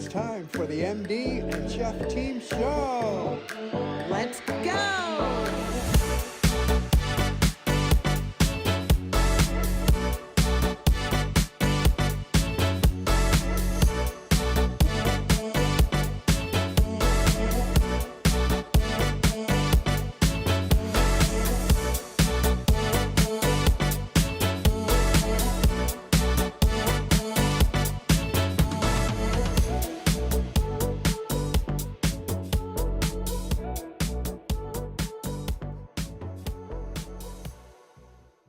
It's time for the MD and Chef Team Show. Let's go!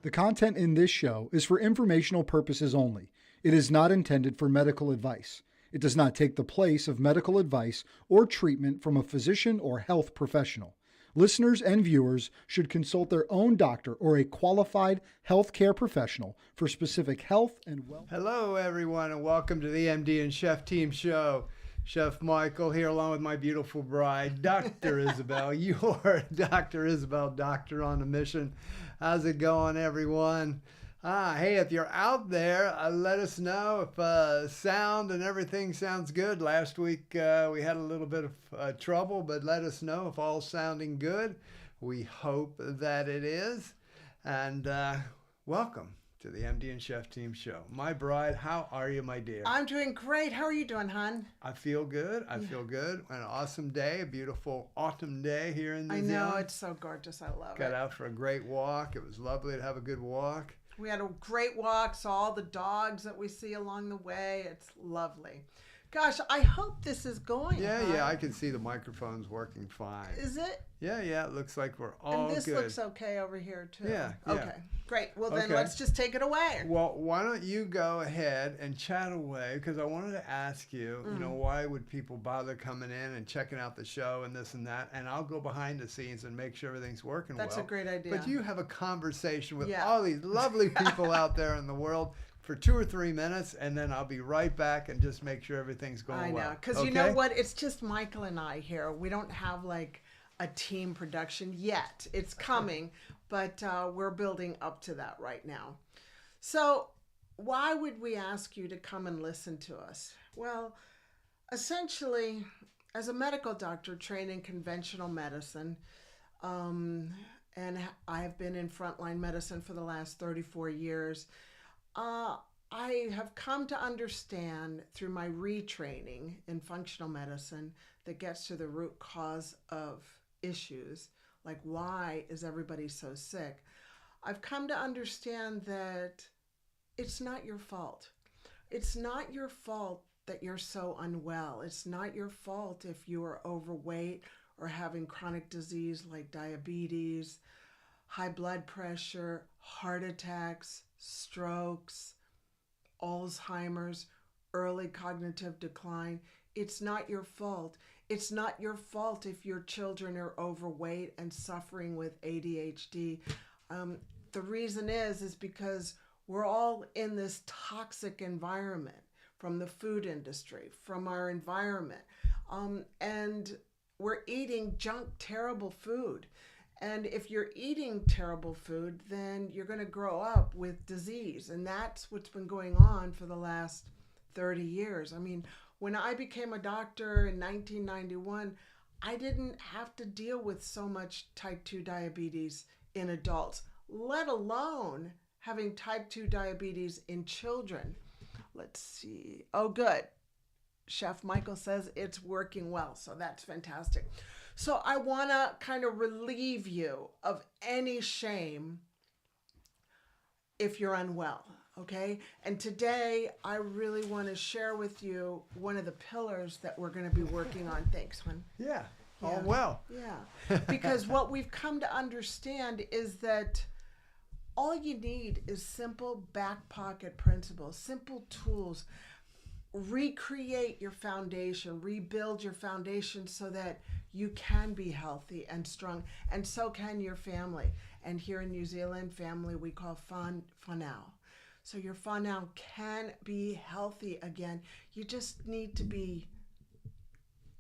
The content in this show is for informational purposes only. It is not intended for medical advice. It does not take the place of medical advice or treatment from a physician or health professional. Listeners and viewers should consult their own doctor or a qualified healthcare professional for specific health and wellness. Hello, everyone, and welcome to the MD and Chef Team Show. Chef Michael here along with my beautiful bride, Dr. Isabel. You're Dr. Isabel, doctor on a mission. How's it going, everyone? Hey, if you're out there, let us know if sound and everything sounds good. Last week we had a little bit of trouble, but let us know if all's sounding good. We hope that it is. And welcome to the MD and Chef Team Show. My bride, how are you, my dear? I'm doing great. How are you doing, hon? I feel good. I feel good. An awesome day, a beautiful autumn day here in New Zealand. I know, it's so gorgeous. I love it. Got out for a great walk. It was lovely to have a good walk. We had a great walk, saw all the dogs that we see along the way. It's lovely. Gosh, I hope this is going. Yeah, I can see the microphone's working fine. Is it? Yeah, it looks like we're all good. And this looks okay over here, too. Yeah. Okay, great. Well, then Okay. let's just take it away. Well, why don't you go ahead and chat away? Because I wanted to ask you, why would people bother coming in and checking out the show and this and that? And I'll go behind the scenes and make sure everything's working well. That's a great idea. But you have a conversation with Yeah. all these lovely people out there in the world for 2 or 3 minutes, and then I'll be right back and just make sure everything's going well. I know, because you know what? It's just Michael and I here. We don't have like a team production yet. It's coming, but we're building up to that right now. So why would we ask you to come and listen to us? Well, essentially, as a medical doctor trained in conventional medicine, and I have been in frontline medicine for the last 34 years, I have come to understand through my retraining in functional medicine that gets to the root cause of issues, like why is everybody so sick? I've come to understand that it's not your fault. It's not your fault that you're so unwell. It's not your fault if you are overweight or having chronic disease like diabetes, high blood pressure, heart attacks, strokes, Alzheimer's, early cognitive decline. It's not your fault. It's not your fault if your children are overweight and suffering with ADHD. The reason is because we're all in this toxic environment from the food industry, from our environment, and we're eating junk, terrible food. And if you're eating terrible food, then you're going to grow up with disease. And that's what's been going on for the last 30 years. I mean, when I became a doctor in 1991, I didn't have to deal with so much type 2 diabetes in adults, let alone having type 2 diabetes in children. Let's see. Oh, good. Chef Michael says it's working well, so that's fantastic. So I want to kind of relieve you of any shame if you're unwell, okay? And today I really want to share with you one of the pillars that we're going to be working on. Thanks, hon. Yeah, all well. Yeah, because what we've come to understand is that all you need is simple back pocket principles, simple tools. Recreate your foundation, rebuild your foundation so that you can be healthy and strong, and so can your family. And here in New Zealand, family we call whanau. So your whanau can be healthy again. You just need to be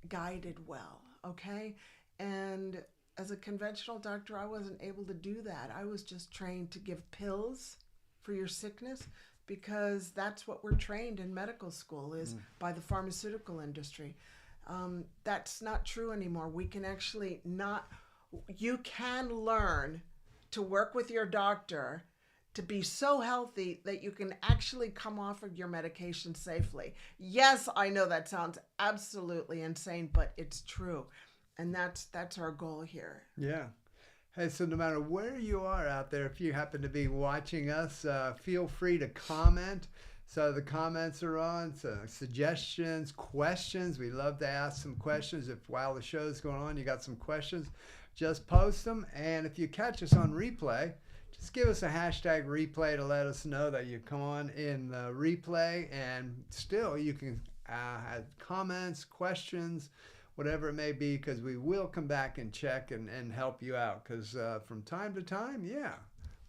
guided well, okay? And as a conventional doctor, I wasn't able to do that. I was just trained to give pills for your sickness because that's what we're trained in medical school is by the pharmaceutical industry. That's not true anymore. We can actually you can learn to work with your doctor to be so healthy that you can actually come off of your medication safely. Yes, I know that sounds absolutely insane, but it's true. And that's our goal here. Yeah. Hey, so no matter where you are out there, if you happen to be watching us, feel free to comment. So the comments are on, so suggestions, questions. We love to ask some questions. If while the show's going on, you got some questions, just post them. And if you catch us on replay, just give us a hashtag replay to let us know that you come on in the replay. And still, you can have comments, questions, whatever it may be, because we will come back and check and help you out. Because from time to time,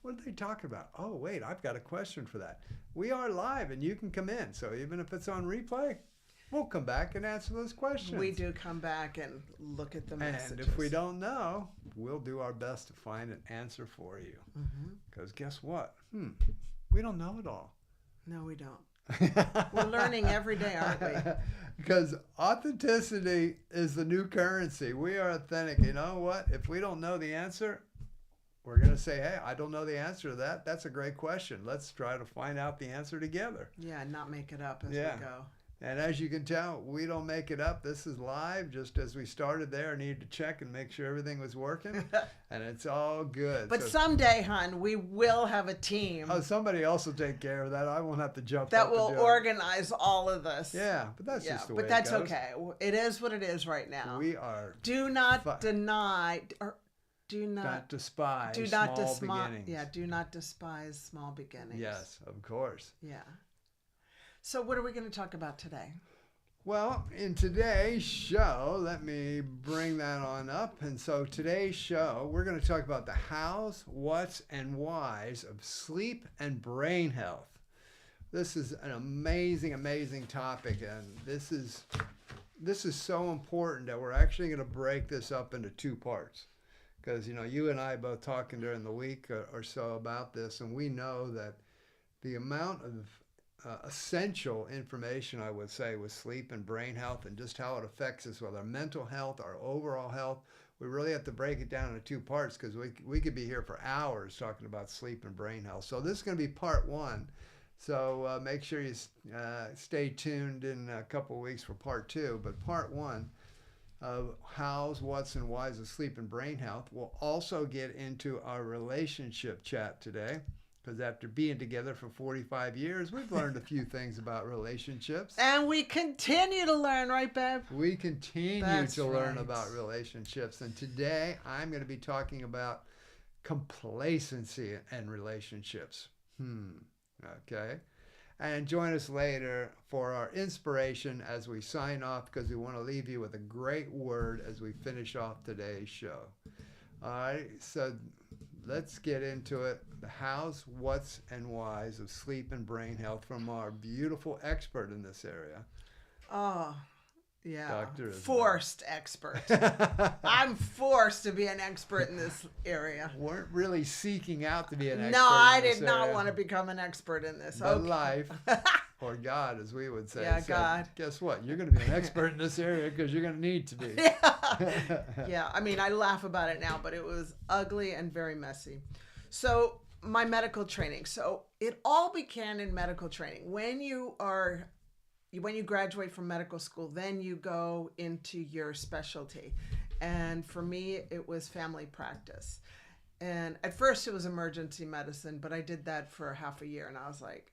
what are they talking about? Oh, wait, I've got a question for that. We are live and you can come in. So even if it's on replay, we'll come back and answer those questions. We do come back and look at the messages. And if we don't know, we'll do our best to find an answer for you. Because guess what? We don't know it all. No, we don't. We're learning every day, aren't we? Because authenticity is the new currency. We are authentic. You know what? If we don't know the answer, we're going to say, hey, I don't know the answer to that. That's a great question. Let's try to find out the answer together. Yeah, not make it up as we go. And as you can tell, we don't make it up. This is live. Just as we started there, I needed to check and make sure everything was working. And it's all good. But someday, hon, we will have a team. Oh, somebody else will take care of that. I won't have to jump that up will and do organize all of this. Yeah, but that's just the way but that's it goes. okay. It is what it is right now. We are. Do not deny or do not despise small beginnings. Yeah, do not despise small beginnings. Yes, of course. Yeah. So what are we going to talk about today? Well, in today's show, let me bring that on up. And so today's show, we're going to talk about the hows, whats, and whys of sleep and brain health. This is an amazing, amazing topic. And this is so important that we're actually going to break this up into two parts. Because, you and I both talking during the week or so about this, and we know that the amount of essential information, I would say, with sleep and brain health and just how it affects us with our mental health, our overall health. We really have to break it down into two parts because we could be here for hours talking about sleep and brain health. So this is going to be part one. So make sure you stay tuned in a couple of weeks for part two. But part one of hows, whats, and whys of sleep and brain health. We'll also get into our relationship chat today. Because after being together for 45 years, we've learned a few things about relationships. And we continue to learn, right, babe? We continue to learn about relationships. And today, I'm going to be talking about complacency and relationships. Okay. And join us later for our inspiration as we sign off, because we want to leave you with a great word as we finish off today's show. All right, so let's get into it. The hows, whats, and whys of sleep and brain health from our beautiful expert in this area. Oh, yeah. Dr. Isabel. Forced expert. I'm forced to be an expert in this area. Weren't really seeking out to be an expert. No, I in this did not area. want to become an expert in this. But life, or God, as we would say. Yeah, said, God. Guess what? You're going to be an expert in this area because you're going to need to be. Yeah, I mean, I laugh about it now, but it was ugly and very messy. So my medical training. So it all began in medical training. When you graduate from medical school, then you go into your specialty. And for me, it was family practice. And at first it was emergency medicine, but I did that for half a year and I was like,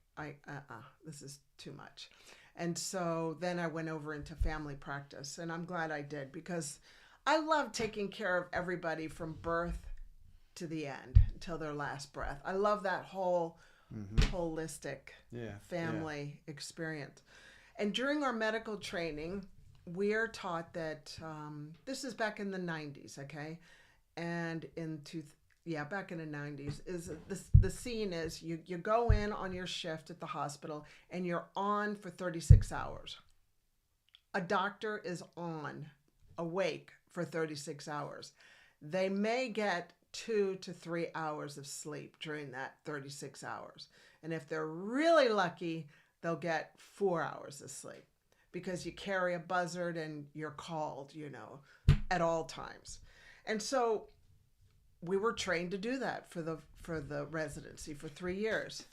this is too much. And so then I went over into family practice, and I'm glad I did because I love taking care of everybody from birth to the end until their last breath. I love that whole holistic family experience. And during our medical training, we are taught that this is back in the 90s, okay? And back in the 90s, is the scene is you go in on your shift at the hospital and you're on for 36 hours. A doctor is awake for 36 hours. They may get 2 to 3 hours of sleep during that 36 hours. And if they're really lucky, they'll get 4 hours of sleep because you carry a buzzard and you're called, at all times. And so we were trained to do that for the residency for 3 years.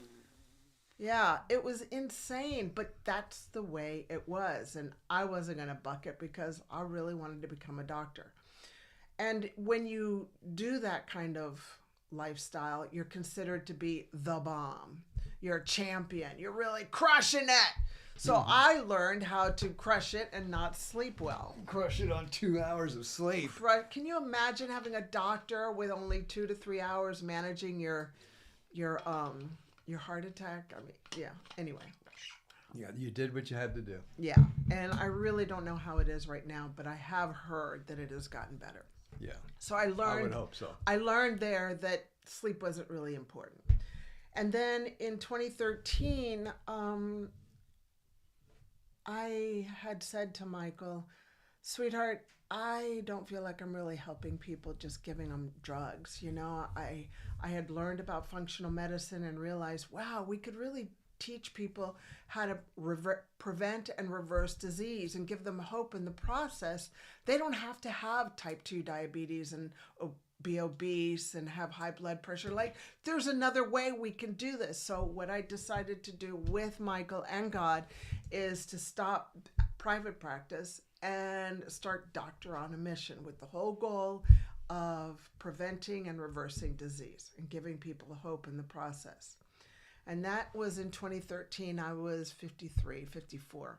Yeah, it was insane, but that's the way it was. And I wasn't going to buck it because I really wanted to become a doctor. And when you do that kind of lifestyle, you're considered to be the bomb. You're a champion. You're really crushing it. So I learned how to crush it and not sleep well. Crush it on 2 hours of sleep. Can you imagine having a doctor with only 2 to 3 hours managing your heart attack? I mean, yeah. Anyway. Yeah, you did what you had to do. Yeah, and I really don't know how it is right now, but I have heard that it has gotten better. Yeah. So I learned. I would hope so. I learned there that sleep wasn't really important. And then in 2013, I had said to Michael, sweetheart, I don't feel like I'm really helping people just giving them drugs. I had learned about functional medicine and realized, wow, we could really teach people how to prevent and reverse disease and give them hope in the process. They don't have to have type 2 diabetes and be obese and have high blood pressure. Like, there's another way we can do this. So what I decided to do with Michael and God is to stop private practice and start Doctor on a Mission with the whole goal of preventing and reversing disease and giving people hope in the process. And that was in 2013. I was 53, 54.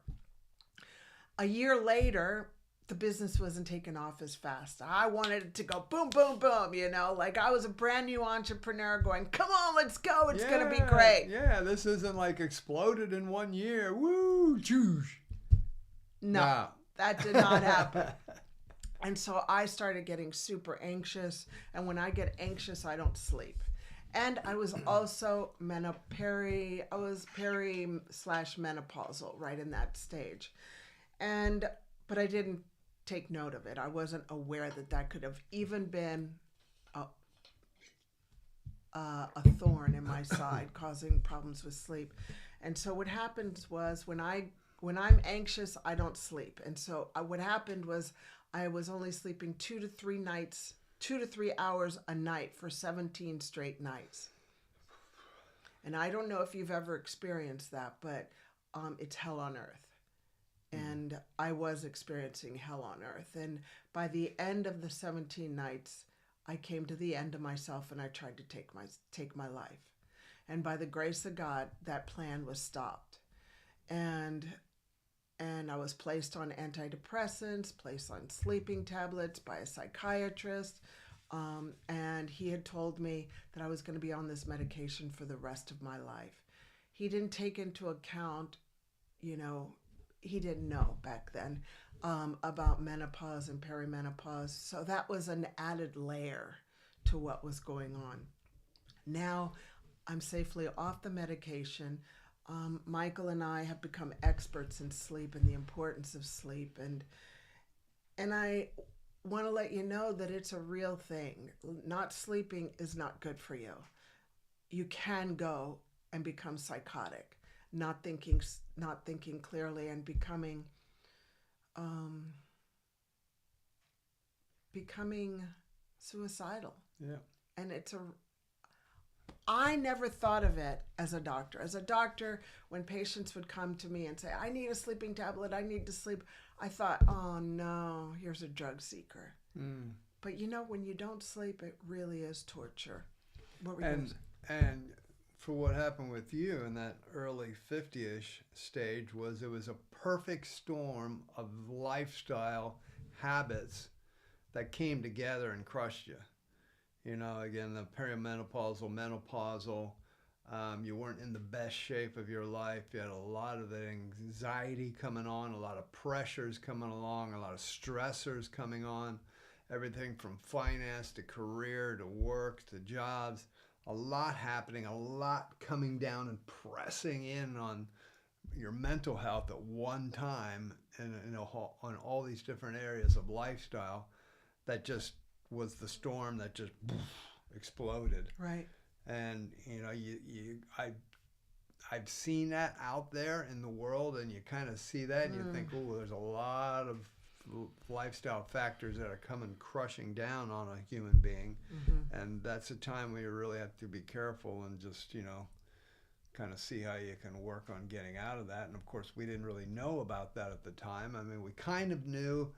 A year later, the business wasn't taking off as fast. I wanted it to go boom, boom, boom, like I was a brand new entrepreneur going, come on, let's go. It's going to be great. Yeah, this isn't like exploded in 1 year. Woo, choosh. No, that did not happen. And so I started getting super anxious. And when I get anxious, I don't sleep. And I was also peri/menopausal right in that stage. But I didn't take note of it. I wasn't aware that could have even been a thorn in my side causing problems with sleep. And so what happens was when I'm anxious, I don't sleep. And so what happened was I was only sleeping 2 to 3 hours a night for 17 straight nights. And I don't know if you've ever experienced that, but it's hell on earth. And I was experiencing hell on earth. And by the end of the 17 nights, I came to the end of myself and I tried to take my life. And by the grace of God, that plan was stopped. And I was placed on antidepressants, placed on sleeping tablets by a psychiatrist. And he had told me that I was going to be on this medication for the rest of my life. He didn't take into account, he didn't know back then about menopause and perimenopause. So that was an added layer to what was going on. Now I'm safely off the medication. Michael and I have become experts in sleep and the importance of sleep. And I want to let you know that it's a real thing. Not sleeping is not good for you. You can go and become psychotic, not thinking clearly, and becoming suicidal. Yeah. And I never thought of it as a doctor. As a doctor, when patients would come to me and say, I need a sleeping tablet, I need to sleep, I thought, oh no, here's a drug seeker. Mm. But when you don't sleep, it really is torture. What were And for what happened with you in that early 50-ish stage it was a perfect storm of lifestyle habits that came together and crushed you. Again, the perimenopausal, menopausal, you weren't in the best shape of your life. You had a lot of anxiety coming on, a lot of pressures coming along, a lot of stressors coming on, everything from finance to career to work to jobs, a lot happening, a lot coming down and pressing in on your mental health at one time and on all these different areas of lifestyle. That just was the storm that just exploded. Right. And I've seen that out there in the world, and you kind of see that, and you think, oh, there's a lot of lifestyle factors that are coming crushing down on a human being. And that's a time where you really have to be careful and just, kind of see how you can work on getting out of that. And of course, we didn't really know about that at the time. I mean, we kind of knew,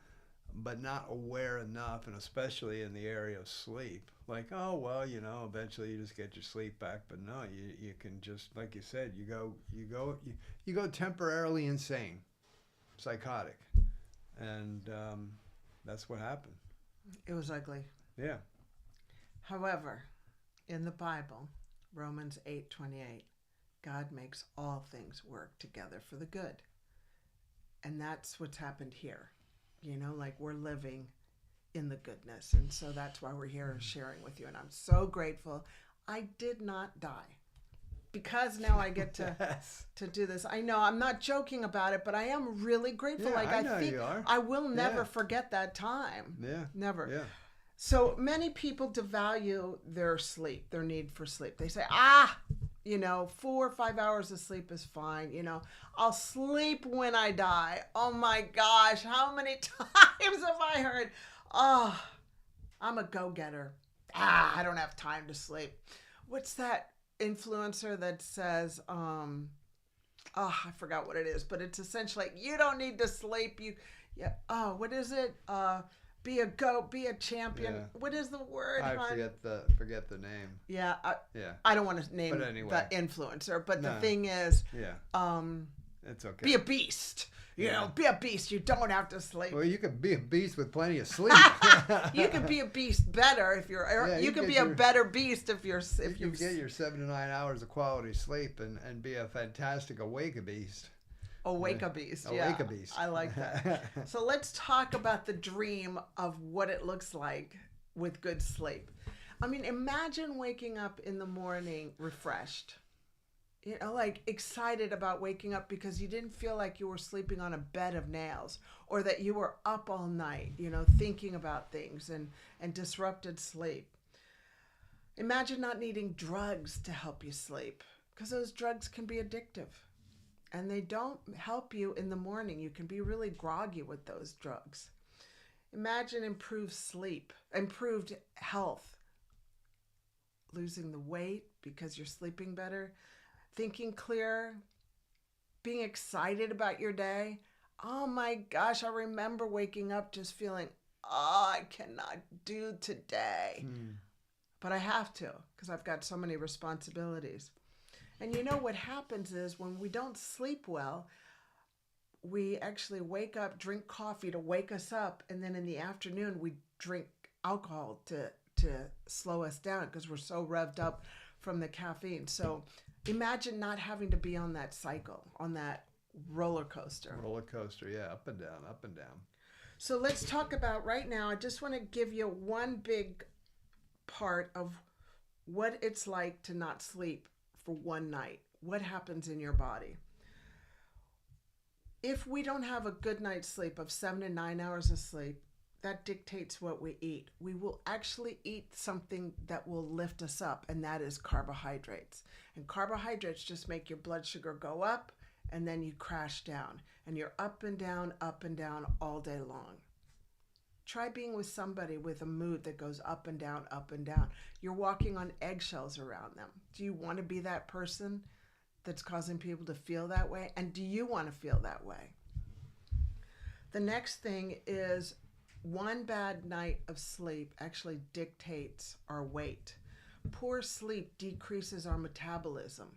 but not aware enough, and especially in the area of sleep. Like, oh, well, eventually you just get your sleep back. But no, you can just, like you said, you go temporarily insane, psychotic. And that's what happened. It was ugly. Yeah. However, in the Bible, Romans 8:28, God makes all things work together for the good. And that's what's happened here. Like we're living in the goodness. And so that's why we're here sharing with you. And I'm so grateful I did not die, because now I get to Yes. to do this. I know I'm not joking about it, but I am really grateful. Yeah, Like I know think you are. I will never Yeah. forget that time. Yeah. Never. Yeah. So many people devalue their sleep, their need for sleep. They say, 4 or 5 hours of sleep is fine. I'll sleep when I die. Oh my gosh, how many times have I heard, oh, I'm a go-getter. I don't have time to sleep. What's that influencer that says, I forgot what it is, but it's essentially like, you don't need to sleep. What is it? Be a goat, be a champion. Yeah. What is the word? I hon? forget the name. Yeah. Yeah. I don't want to name But anyway. the influencer, but the No. thing is, Yeah. It's okay. be a beast. Yeah. Be a beast. You don't have to sleep. Well, you could be a beast with plenty of sleep. You can be a beast better if you're. Yeah, you you can get be a your- better beast if you're. You If can get your 7 to 9 hours of quality sleep and be a fantastic awake beast. Awake a beast. Awake a beast. I like that. So let's talk about the dream of what it looks like with good sleep. I mean, imagine waking up in the morning refreshed. Like excited about waking up because you didn't feel like you were sleeping on a bed of nails, or that you were up all night, thinking about things and disrupted sleep. Imagine not needing drugs to help you sleep, because those drugs can be addictive and they don't help you in the morning. You can be really groggy with those drugs. Imagine improved sleep, improved health, losing the weight because you're sleeping better, thinking clearer, being excited about your day. Oh my gosh, I remember waking up just feeling, I cannot do today. But I have to, because I've got so many responsibilities. And what happens is when we don't sleep well, we actually wake up, drink coffee to wake us up, and then in the afternoon we drink alcohol to slow us down because we're so revved up from the caffeine. So imagine not having to be on that cycle, on that roller coaster. Roller coaster, yeah, up and down, up and down. So let's talk about right now. I just want to give you one big part of what it's like to not sleep for one night. What happens in your body? If we don't have a good night's sleep of 7 to 9 hours of sleep, that dictates what we eat. We will actually eat something that will lift us up, and that is carbohydrates. And carbohydrates just make your blood sugar go up, and then you crash down. And you're up and down all day long. Try being with somebody with a mood that goes up and down, up and down. You're walking on eggshells around them. Do you want to be that person that's causing people to feel that way? And do you want to feel that way? The next thing is, one bad night of sleep actually dictates our weight. Poor sleep decreases our metabolism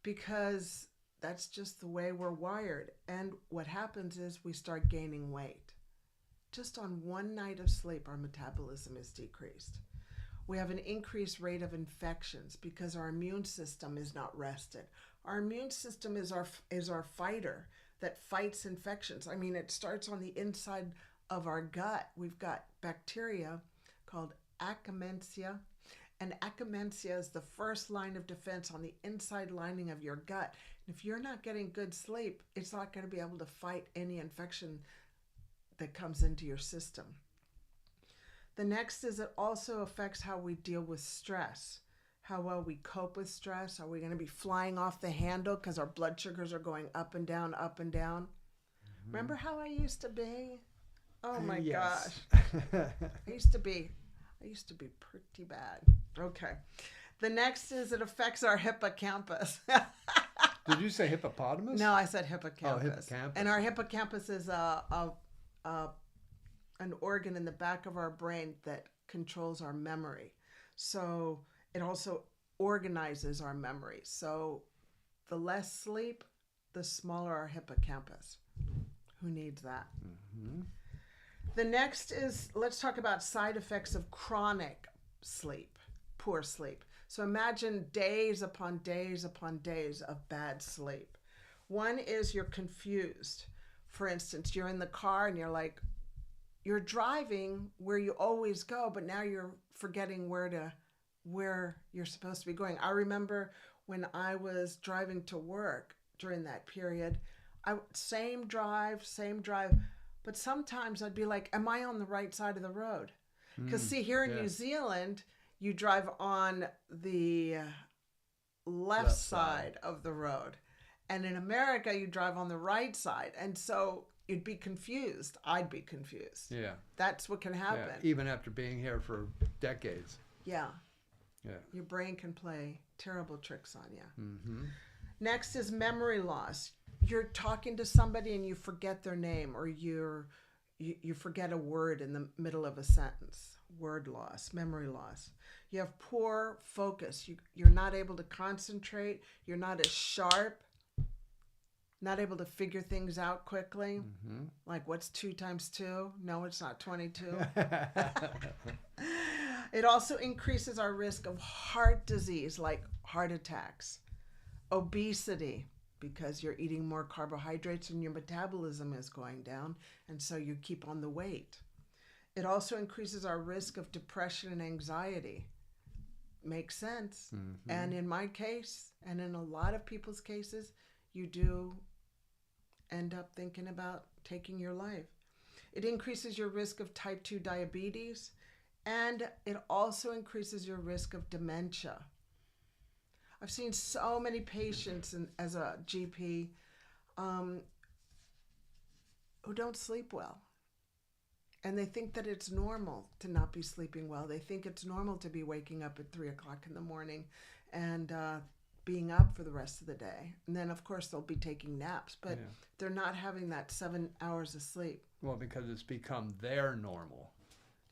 because that's just the way we're wired. And what happens is we start gaining weight. Just on one night of sleep, our metabolism is decreased. We have an increased rate of infections because our immune system is not rested. Our immune system is our fighter that fights infections. I mean, it starts on the inside of our gut. We've got bacteria called Akkermansia, and Akkermansia is the first line of defense on the inside lining of your gut. And if you're not getting good sleep, it's not going to be able to fight any infection that comes into your system. The next is it also affects how we deal with stress, how well we cope with stress. Are we going to be flying off the handle because our blood sugars are going up and down, up and down? Remember how I used to be? Oh my Yes. gosh. I used to be pretty bad. Okay. The next is it affects our hippocampus. Did you say hippopotamus? No, I said hippocampus. Oh, hippocampus. And our hippocampus is an organ in the back of our brain that controls our memory. So it also organizes our memory. So the less sleep, the smaller our hippocampus. Who needs that? Mm-hmm. The next is, let's talk about side effects of chronic sleep, poor sleep. So imagine days upon days upon days of bad sleep. One is you're confused. For instance, you're in the car and you're driving where you always go, but now you're forgetting where you're supposed to be going. I remember when I was driving to work during that period, same drive, but sometimes I'd be like, am I on the right side of the road? Because see, here in New Zealand, you drive on the left side of the road. And in America, you drive on the right side. And so you'd be confused. I'd be confused. Yeah. That's what can happen. Yeah. Even after being here for decades. Yeah. Yeah. Your brain can play terrible tricks on you. Mm-hmm. Next is memory loss. You're talking to somebody and you forget their name, or you forget a word in the middle of a sentence. Word loss, memory loss. You have poor focus. You're not able to concentrate. You're not as sharp. Not able to figure things out quickly. Mm-hmm. Like, what's 2 times 2? No, it's not 22. It also increases our risk of heart disease, like heart attacks, obesity, because you're eating more carbohydrates and your metabolism is going down, and so you keep on the weight. It also increases our risk of depression and anxiety. Makes sense. Mm-hmm. And in my case, and in a lot of people's cases, you do end up thinking about taking your life. It increases your risk of type 2 diabetes, and it also increases your risk of dementia. I've seen so many patients as a GP who don't sleep well. And they think that it's normal to not be sleeping well. They think it's normal to be waking up at 3 o'clock in the morning and being up for the rest of the day. And then, of course, they'll be taking naps, but they're not having that 7 hours of sleep. Well, because it's become their normal.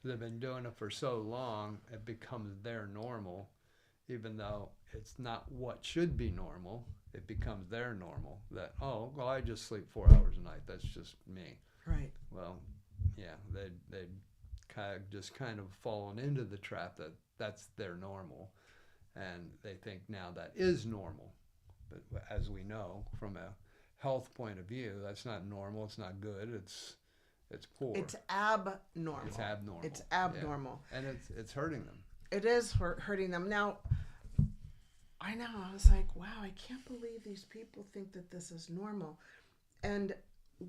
They've been doing it for so long, it becomes their normal. Even though it's not what should be normal, it becomes their normal. That, oh, well, I just sleep 4 hours a night. That's just me. Right. Well, yeah, they'd kind of fallen into the trap that that's their normal. And they think now that is normal. But as we know, from a health point of view, that's not normal. It's not good. It's poor. It's abnormal. It's abnormal. It's abnormal. Yeah. And it's hurting them. It is hurting them. Now, I know, I was like, wow, I can't believe these people think that this is normal. And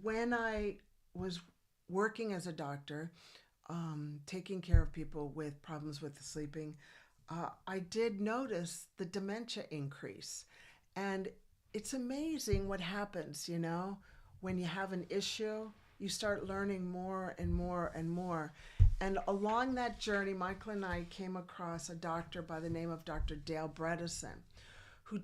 when I was working as a doctor, taking care of people with problems with sleeping, I did notice the dementia increase. And it's amazing what happens, when you have an issue, you start learning more and more and more. And along that journey, Michael and I came across a doctor by the name of Dr. Dale Bredesen, who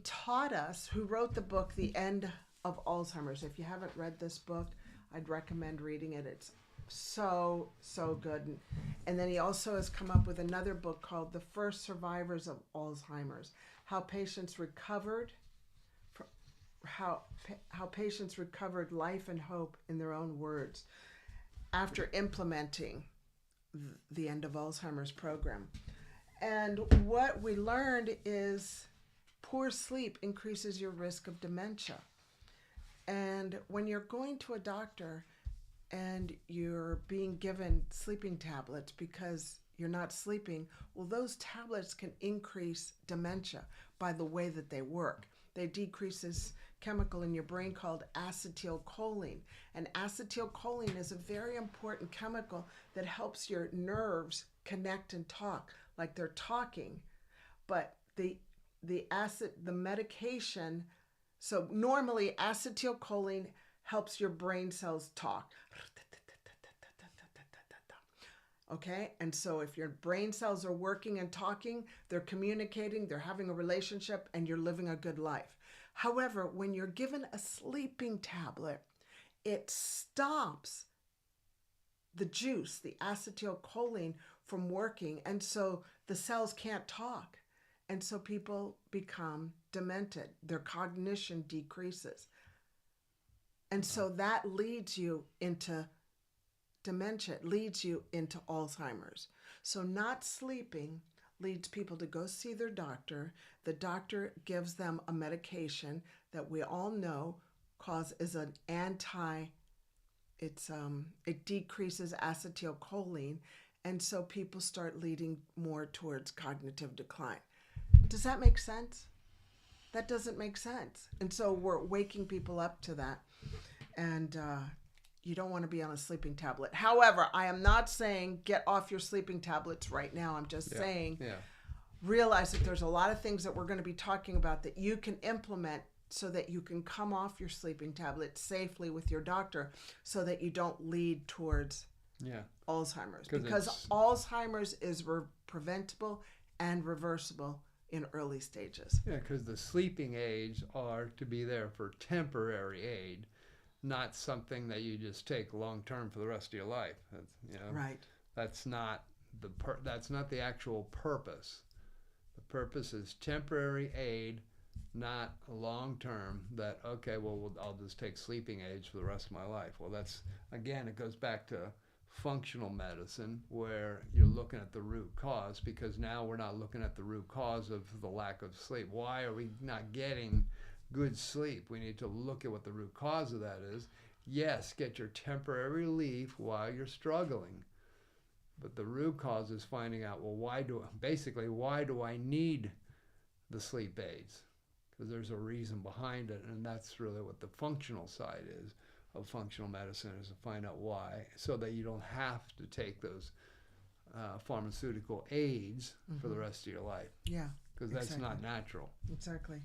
wrote the book, The End of Alzheimer's. If you haven't read this book, I'd recommend reading it. It's so, so good. And then he also has come up with another book called The First Survivors of Alzheimer's, how patients recovered life and hope in their own words after implementing the End of Alzheimer's program. And what we learned is poor sleep increases your risk of dementia. And when you're going to a doctor and you're being given sleeping tablets because you're not sleeping, well, those tablets can increase dementia by the way that they work. They decreases chemical in your brain called acetylcholine. And acetylcholine is a very important chemical that helps your nerves connect and talk like they're talking. But the medication, so normally acetylcholine helps your brain cells talk. Okay, and so if your brain cells are working and talking, they're communicating, they're having a relationship, and you're living a good life. However, when you're given a sleeping tablet, it stops the juice, the acetylcholine, from working, and so the cells can't talk. And so people become demented. Their cognition decreases. And so that leads you into dementia, leads you into Alzheimer's. So not sleeping leads people to go see their doctor. The doctor gives them a medication that we all know is an it decreases acetylcholine, and so people start leading more towards cognitive decline. Does that make sense? That doesn't make sense. And so we're waking people up to that. And you don't want to be on a sleeping tablet. However, I am not saying get off your sleeping tablets right now. I'm just saying realize that there's a lot of things that we're going to be talking about that you can implement so that you can come off your sleeping tablet safely with your doctor so that you don't lead towards Alzheimer's. Because Alzheimer's is preventable and reversible in early stages. Yeah, because the sleeping aids are to be there for temporary aid, not something that you just take long term for the rest of your life. Right. That's not the actual purpose. The purpose is temporary aid, not long term. That I'll just take sleeping aids for the rest of my life. Well, that's again, it goes back to functional medicine, where you're looking at the root cause, because now we're not looking at the root cause of the lack of sleep. Why are we not getting good sleep? We need to look at what the root cause of that is. Yes, get your temporary relief while you're struggling, but the root cause is finding out, well, why do I need the sleep aids? Because there's a reason behind it, and that's really what the functional side is of functional medicine, is to find out why, so that you don't have to take those pharmaceutical aids for the rest of your life. Yeah, because that's not natural. Exactly.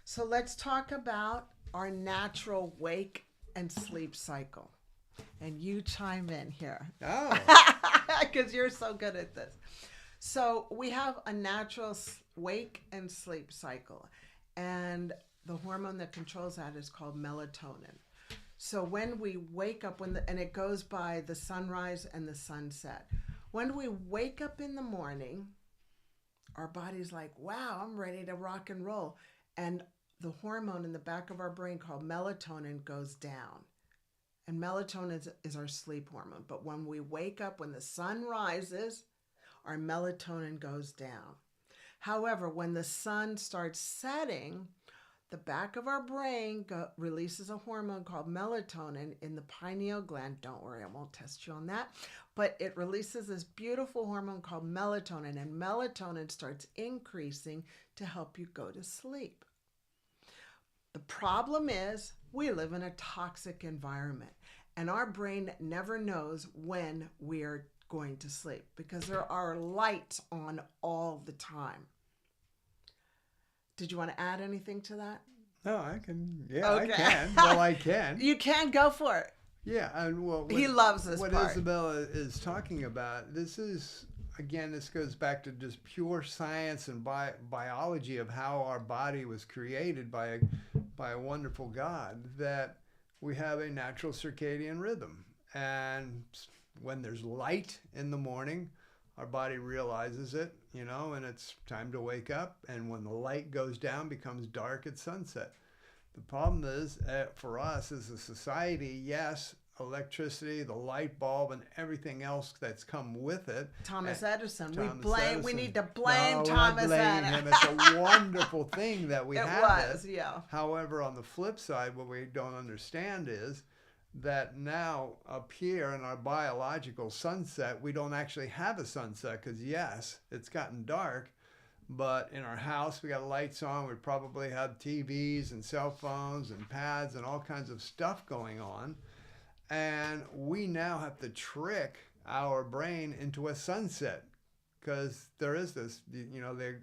So let's talk about our natural wake and sleep cycle. And you chime in here. Oh. Because you're so good at this. So we have a natural wake and sleep cycle. And the hormone that controls that is called melatonin. So when we wake up, and it goes by the sunrise and the sunset. When we wake up in the morning, our body's like, wow, I'm ready to rock and roll. And the hormone in the back of our brain called melatonin goes down. And melatonin is our sleep hormone. But when we wake up, when the sun rises, our melatonin goes down. However, when the sun starts setting, the back of our brain releases a hormone called melatonin in the pineal gland. Don't worry, I won't test you on that. But it releases this beautiful hormone called melatonin, and melatonin starts increasing to help you go to sleep. The problem is we live in a toxic environment, and our brain never knows when we're going to sleep because there are lights on all the time. Did you want to add anything to that? No, I can. Yeah, okay. I can. Well, I can. You can go for it. Yeah, and he loves this what part. Isabel is talking about, this goes back to just pure science and biology of how our body was created by a wonderful God, that we have a natural circadian rhythm. And when there's light in the morning, our body realizes it, and it's time to wake up. And when the light goes down, becomes dark at sunset. The problem is, for us as a society, yes, electricity, the light bulb, and everything else that's come with it. Thomas Edison. Edison. We need to blame No, Thomas Edison. It's a wonderful thing that we have it. Yeah. However, on the flip side, what we don't understand is that now up here in our biological sunset, we don't actually have a sunset, because yes, it's gotten dark, But in our house, we got lights on. We probably have TVs and cell phones and pads and all kinds of stuff going on. And we now have to trick our brain into a sunset, because there is this, the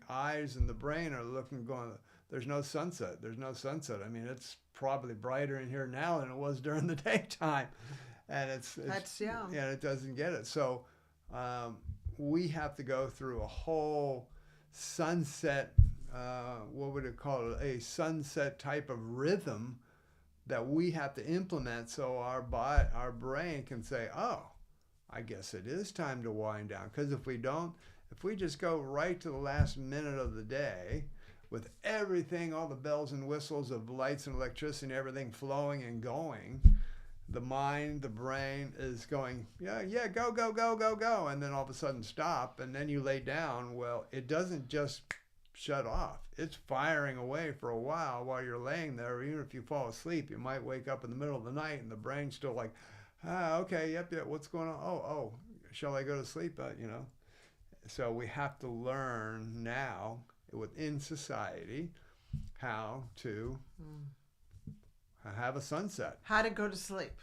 eyes and the brain are looking, going, there's no sunset. There's no sunset. I mean, it's probably brighter in here now than it was during the daytime. And and it doesn't get it. So we have to go through a whole sunset, what would it call it? A sunset type of rhythm that we have to implement, so our brain can say, oh, I guess it is time to wind down. Because if we just go right to the last minute of the day with everything, all the bells and whistles of lights and electricity, everything flowing and going, the mind, the brain is going, yeah, go, go, go, go, go, and then all of a sudden stop, and then you lay down. Well, it doesn't just shut off. It's firing away for a while you're laying there. Even if you fall asleep, you might wake up in the middle of the night and the brain's still like, okay, yep, what's going on? Oh, shall I go to sleep? So we have to learn now within society how to have a sunset. How to go to sleep.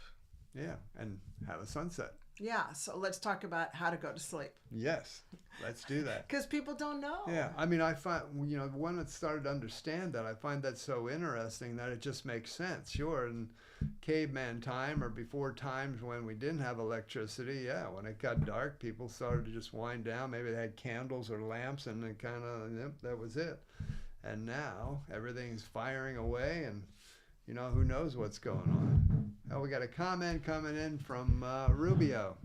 Yeah, and have a sunset. Yeah, so let's talk about how to go to sleep. Yes, let's do that. Because people don't know. Yeah, I mean, I find, when it started to understand that, I find that so interesting that it just makes sense. Sure, in caveman time or before times when we didn't have electricity, when it got dark, people started to just wind down. Maybe they had candles or lamps, and then that was it. And now everything's firing away, and who knows what's going on. Oh, we got a comment coming in from Rubio.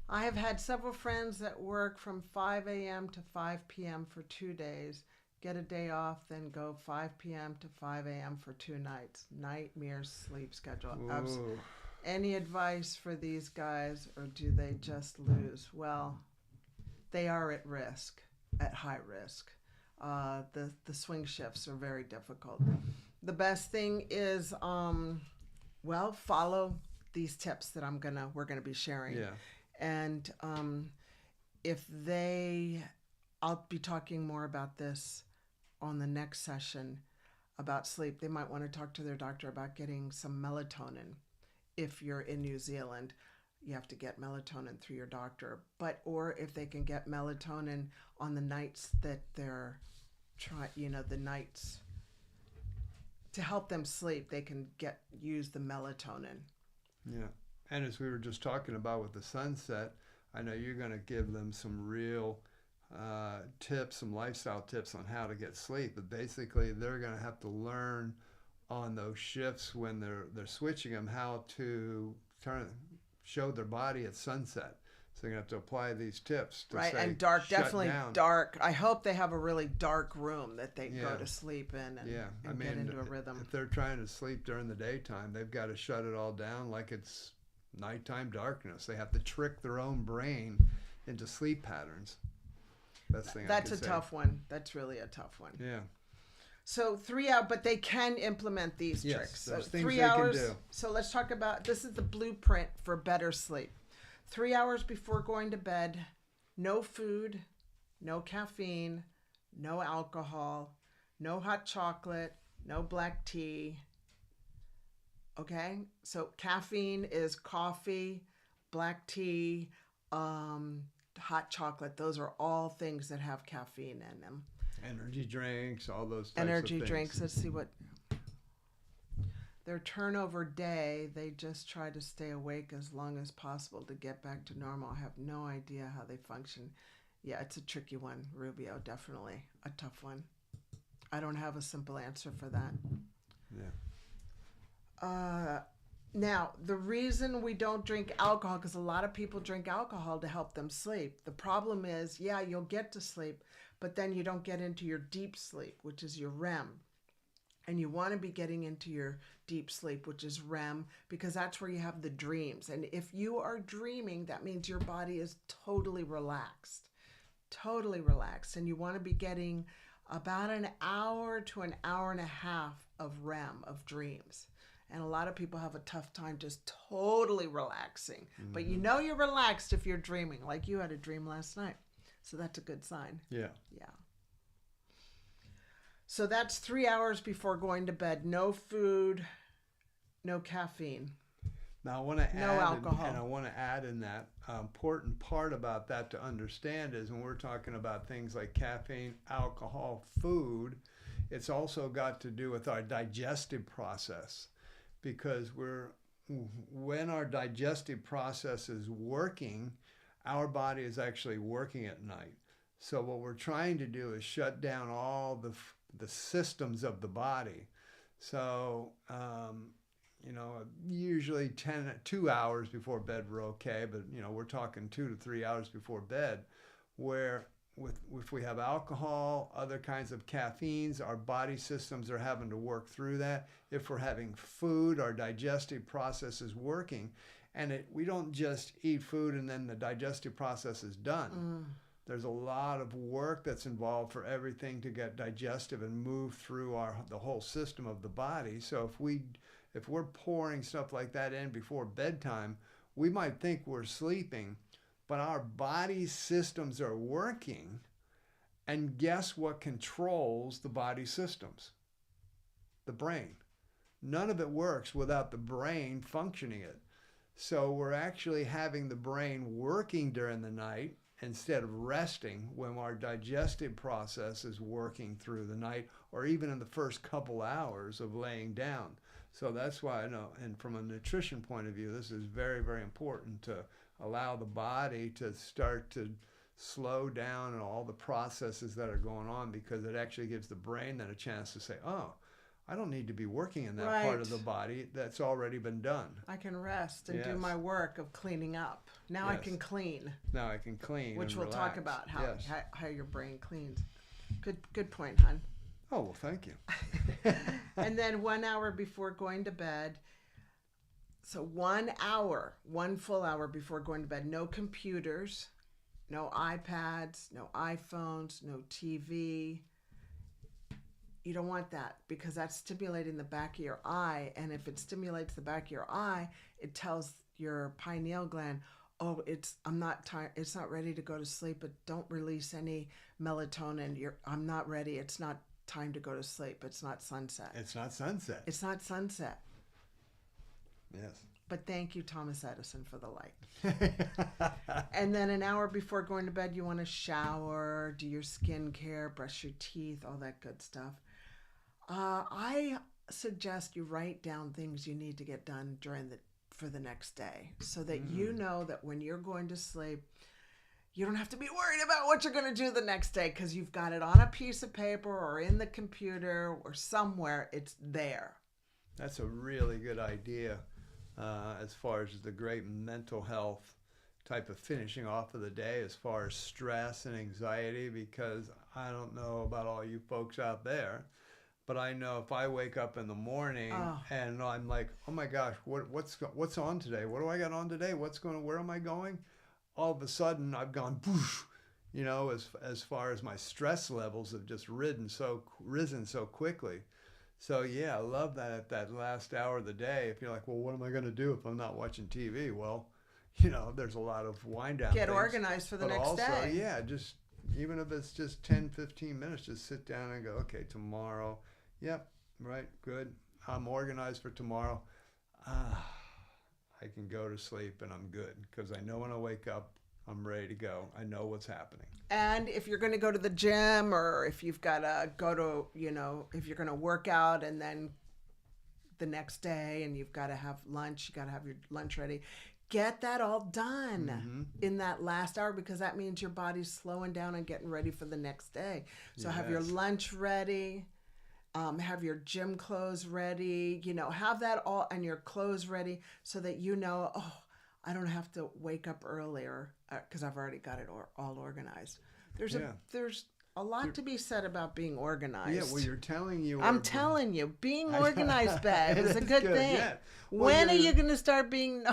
I have had several friends that work from 5 a.m. to 5 p.m. for 2 days, get a day off, then go 5 p.m. to 5 a.m. for 2 nights. Nightmare sleep schedule. Any advice for these guys, or do they just lose? Well, they are at risk, at high risk. The swing shifts are very difficult. The best thing is, follow these tips that we're gonna be sharing. Yeah. And I'll be talking more about this on the next session about sleep. They might want to talk to their doctor about getting some melatonin. If you're in New Zealand, you have to get melatonin through your doctor. Or if they can get melatonin on the nights that they're the nights to help them sleep, they can use the melatonin. Yeah. And as we were just talking about with the sunset, I know you're going to give them some real tips, some lifestyle tips on how to get sleep. But basically, they're going to have to learn on those shifts when they're switching them how to show their body at sunset. So they're going to have to apply these tips to say, and dark, shut definitely down. Dark. I hope they have a really dark room that they go to sleep in and get into a rhythm. If they're trying to sleep during the daytime, they've got to shut it all down like it's nighttime darkness. They have to trick their own brain into sleep patterns. That's a tough one. That's really a tough one. Yeah. So 3 hours, but they can implement these tricks. So things 3 they hours. can do. So let's talk about, this is the blueprint for better sleep. 3 hours before going to bed, no food, no caffeine, no alcohol, no hot chocolate, no black tea. Okay? So caffeine is coffee, black tea, hot chocolate. Those are all things that have caffeine in them. Energy drinks, all those types Energy of things. drinks. Let's see what their turnover day. They just try to stay awake as long as possible to get back to normal. I have no idea how they function. Yeah, it's a tricky one, Rubio. Definitely a tough one. I don't have a simple answer for that. Yeah. Now, the reason we don't drink alcohol, because a lot of people drink alcohol to help them sleep. The problem is, you'll get to sleep, but then you don't get into your deep sleep, which is your REM. And you want to be getting into your deep sleep, which is REM, because that's where you have the dreams. And if you are dreaming, that means your body is totally relaxed. Totally relaxed. And you want to be getting about an hour to an hour and a half of REM, of dreams. And a lot of people have a tough time just totally relaxing. Mm-hmm. But you're relaxed if you're dreaming, like you had a dream last night. So that's a good sign. Yeah. Yeah. So that's 3 hours before going to bed. No food, no caffeine. Now I want to No add, alcohol. and I want to add in that important part about that to understand is when we're talking about things like caffeine, alcohol, food, it's also got to do with our digestive process, because when our digestive process is working, our body is actually working at night. So what we're trying to do is shut down all the systems of the body. So usually 2 hours before bed we're okay, but we're talking 2 to 3 hours before bed, where if we have alcohol, other kinds of caffeines, our body systems are having to work through that. If we're having food, our digestive process is working, and we don't just eat food and then the digestive process is done. There's a lot of work that's involved for everything to get digestive and move through the whole system of the body. So if we're pouring stuff like that in before bedtime, we might think we're sleeping, but our body systems are working. And guess what controls the body systems? The brain. None of it works without the brain functioning it. So we're actually having the brain working during the night instead of resting when our digestive process is working through the night, or even in the first couple hours of laying down. So that's why I know, and from a nutrition point of view, this is very, very important to allow the body to start to slow down and all the processes that are going on, because it actually gives the brain then a chance to say, oh, I don't need to be working in that part of the body that's already been done. I can rest and do my work of cleaning up. Now I can clean. Now I can clean. Which and we'll relax. talk about how your brain cleans. Good point, hon. Oh, well, thank you. And then 1 hour before going to bed. So 1 hour, 1 full hour before going to bed. No computers, no iPads, no iPhones, no TV. You don't want that, because that's stimulating the back of your eye. And if it stimulates the back of your eye, it tells your pineal gland, oh, I'm not tired. It's not ready to go to sleep, but don't release any melatonin. I'm not ready. It's not time to go to sleep. It's not sunset. It's not sunset. It's not sunset. Yes. But thank you, Thomas Edison, for the light. And then an hour before going to bed, you want to shower, do your skincare, brush your teeth, all that good stuff. I suggest you write down things you need to get done for the next day, so that you know that when you're going to sleep, you don't have to be worried about what you're going to do the next day, because you've got it on a piece of paper or in the computer or somewhere. It's there. That's a really good idea as far as the great mental health type of finishing off of the day, as far as stress and anxiety, because I don't know about all you folks out there, but I know if I wake up in the morning and I'm like, oh my gosh, what's on today? What do I got on today? Where am I going? All of a sudden I've gone poof, as far as my stress levels have just risen so quickly. So yeah, I love that at that last hour of the day. If you're like, well, what am I going to do if I'm not watching TV? Well, there's a lot of wind down. Get organized for the next day. But also, yeah, just even if it's just 10, 15 minutes, just sit down and go, okay, tomorrow. Yep, right, good. I'm organized for tomorrow. I can go to sleep and I'm good, because I know when I wake up, I'm ready to go. I know what's happening. And if you're going to go to the gym, or if you've got to go to, if you're going to work out and then the next day and you've got to have lunch, you got to have your lunch ready, get that all done in that last hour, because that means your body's slowing down and getting ready for the next day. So have your lunch ready. Have your gym clothes ready, have that all, and your clothes ready, so that I don't have to wake up earlier, because I've already got it all organized. There's a lot to be said about being organized. Yeah, well, you're telling you. I'm telling you, being organized, babe, is a good thing. Yeah. Well, when are you going to start being...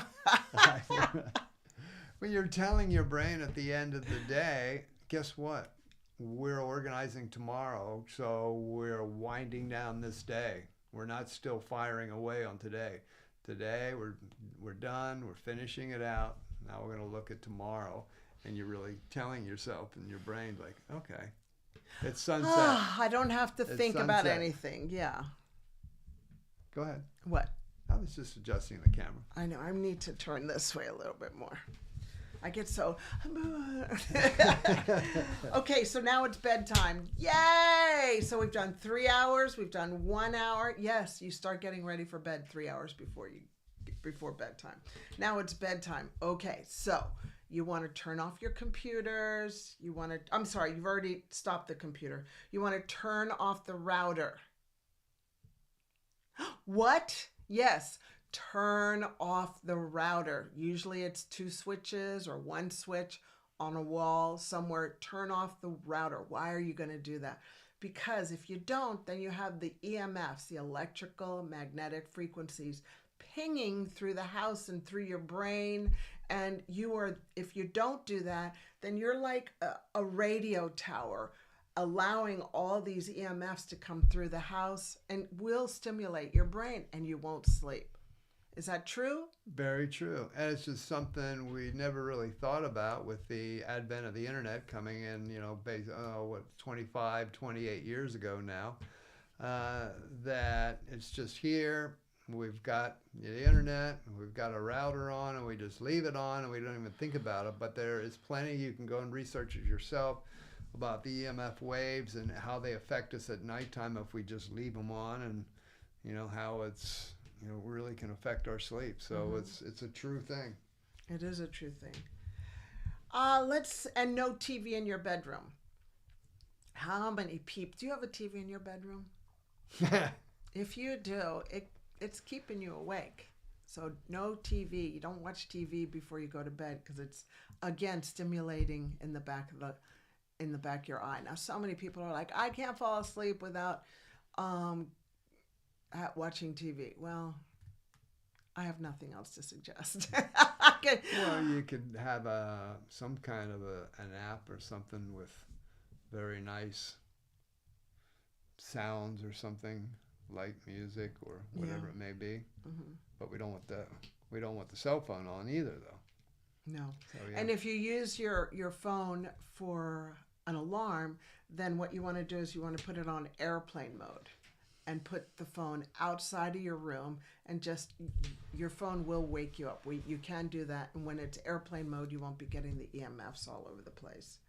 When you're telling your brain at the end of the day, guess what? We're organizing tomorrow, so we're winding down this day. We're not still firing away on today. Today, we're done. We're finishing it out. Now we're going to look at tomorrow. And you're really telling yourself and your brain, like, okay, It's sunset. I don't have to think about sunset. anything. Yeah. Go ahead. What? I was just adjusting the camera. I know. I need to turn this way a little bit more. I get so. Okay, so now it's bedtime. Yay! So we've done 3 hours. We've done 1 hour. Yes, you start getting ready for bed 3 hours before bedtime. Now it's bedtime. Okay, so you want to turn off your computers. You've already stopped the computer. You want to turn off the router. What? Yes. Turn off the router. Usually it's 2 switches or 1 switch on a wall somewhere. Turn off the router. Why are you going to do that? Because if you don't, then you have the EMFs, the electrical magnetic frequencies, pinging through the house and through your brain. And if you don't do that, then you're like a radio tower, allowing all these EMFs to come through the house and will stimulate your brain, and you won't sleep. Is that true? Very true. And it's just something we never really thought about with the advent of the internet coming in, 25, 28 years ago now, that it's just here. We've got the internet, we've got a router on, and we just leave it on, and we don't even think about it. But there is plenty. You can go and research it yourself about the EMF waves and how they affect us at nighttime if we just leave them on, and how it's really can affect our sleep. So it's a true thing. It is a true thing. And no TV in your bedroom. How many people do you have a TV in your bedroom? If you do, it's keeping you awake. So no TV. You don't watch TV before you go to bed because it's again stimulating in the back of your eye. Now, so many people are like, I can't fall asleep without watching TV. Well, I have nothing else to suggest. Well, you could have some kind of an app or something with very nice sounds or something, light music or whatever it may be. Mm-hmm. But we don't want the cell phone on either, though. No. So, yeah. And if you use your phone for an alarm, then what you want to do is you want to put it on airplane mode and put the phone outside of your room, and just your phone will wake you up. You can do that, and when it's airplane mode, you won't be getting the EMFs all over the place.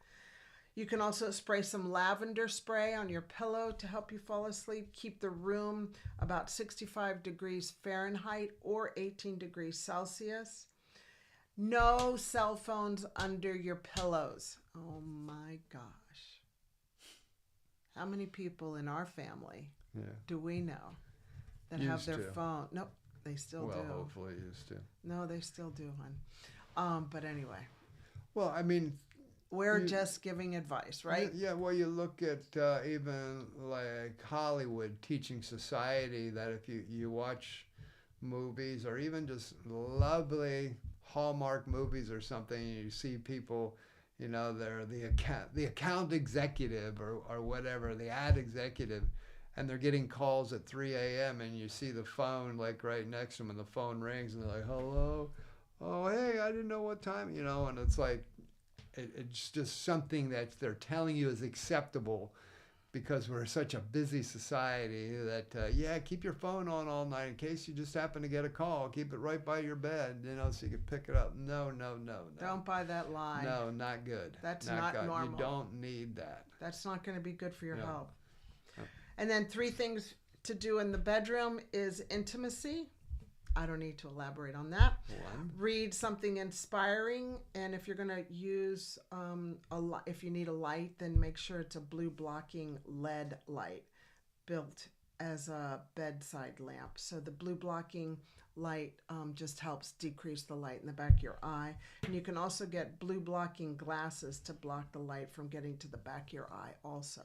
You can also spray some lavender spray on your pillow to help you fall asleep. Keep the room about 65 degrees Fahrenheit or 18 degrees Celsius. No cell phones under your pillows. Oh my gosh. How many people in our family do we know that have their phone? Nope, they still do. Well, hopefully used to. No, they still do, hon. But anyway. Well, I mean, we're just giving advice, right? Yeah, well, you look at even like Hollywood teaching society that if you watch movies or even just lovely Hallmark movies or something, and you see people, they're the account executive or whatever, the ad executive, and they're getting calls at 3 a.m. and you see the phone like right next to them, and the phone rings and they're like, hello, oh, hey, I didn't know what time, and it's like, it's just something that they're telling you is acceptable because we're such a busy society that, keep your phone on all night in case you just happen to get a call. Keep it right by your bed, so you can pick it up. No. Don't buy that lie. No, not good. That's not good. normal. You don't need that. That's not going to be good for your health. No. And then 3 things to do in the bedroom is intimacy. I don't need to elaborate on that. 1. Read something inspiring, and if you're going to use if you need a light, then make sure it's a blue blocking LED light built as a bedside lamp. So the blue blocking light just helps decrease the light in the back of your eye. And you can also get blue blocking glasses to block the light from getting to the back of your eye also.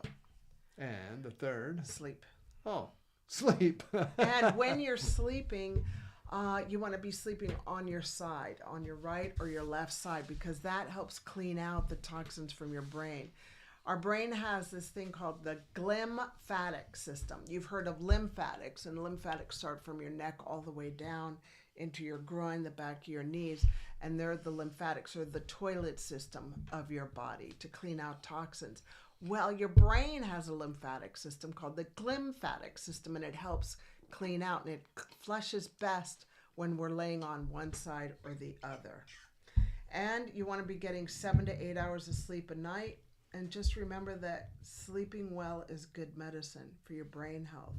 And the 3rd? Sleep. Oh, sleep. And when you're sleeping, you want to be sleeping on your side, on your right or your left side, because that helps clean out the toxins from your brain. Our brain has this thing called the glymphatic system. You've heard of lymphatics, and lymphatics start from your neck all the way down into your groin, the back of your knees, and they're the lymphatics, or the toilet system of your body to clean out toxins. Well, your brain has a lymphatic system called the glymphatic system, and it helps clean out, and it flushes best when we're laying on one side or the other. And you want to be getting 7 to 8 hours of sleep a night. And just remember that sleeping well is good medicine for your brain health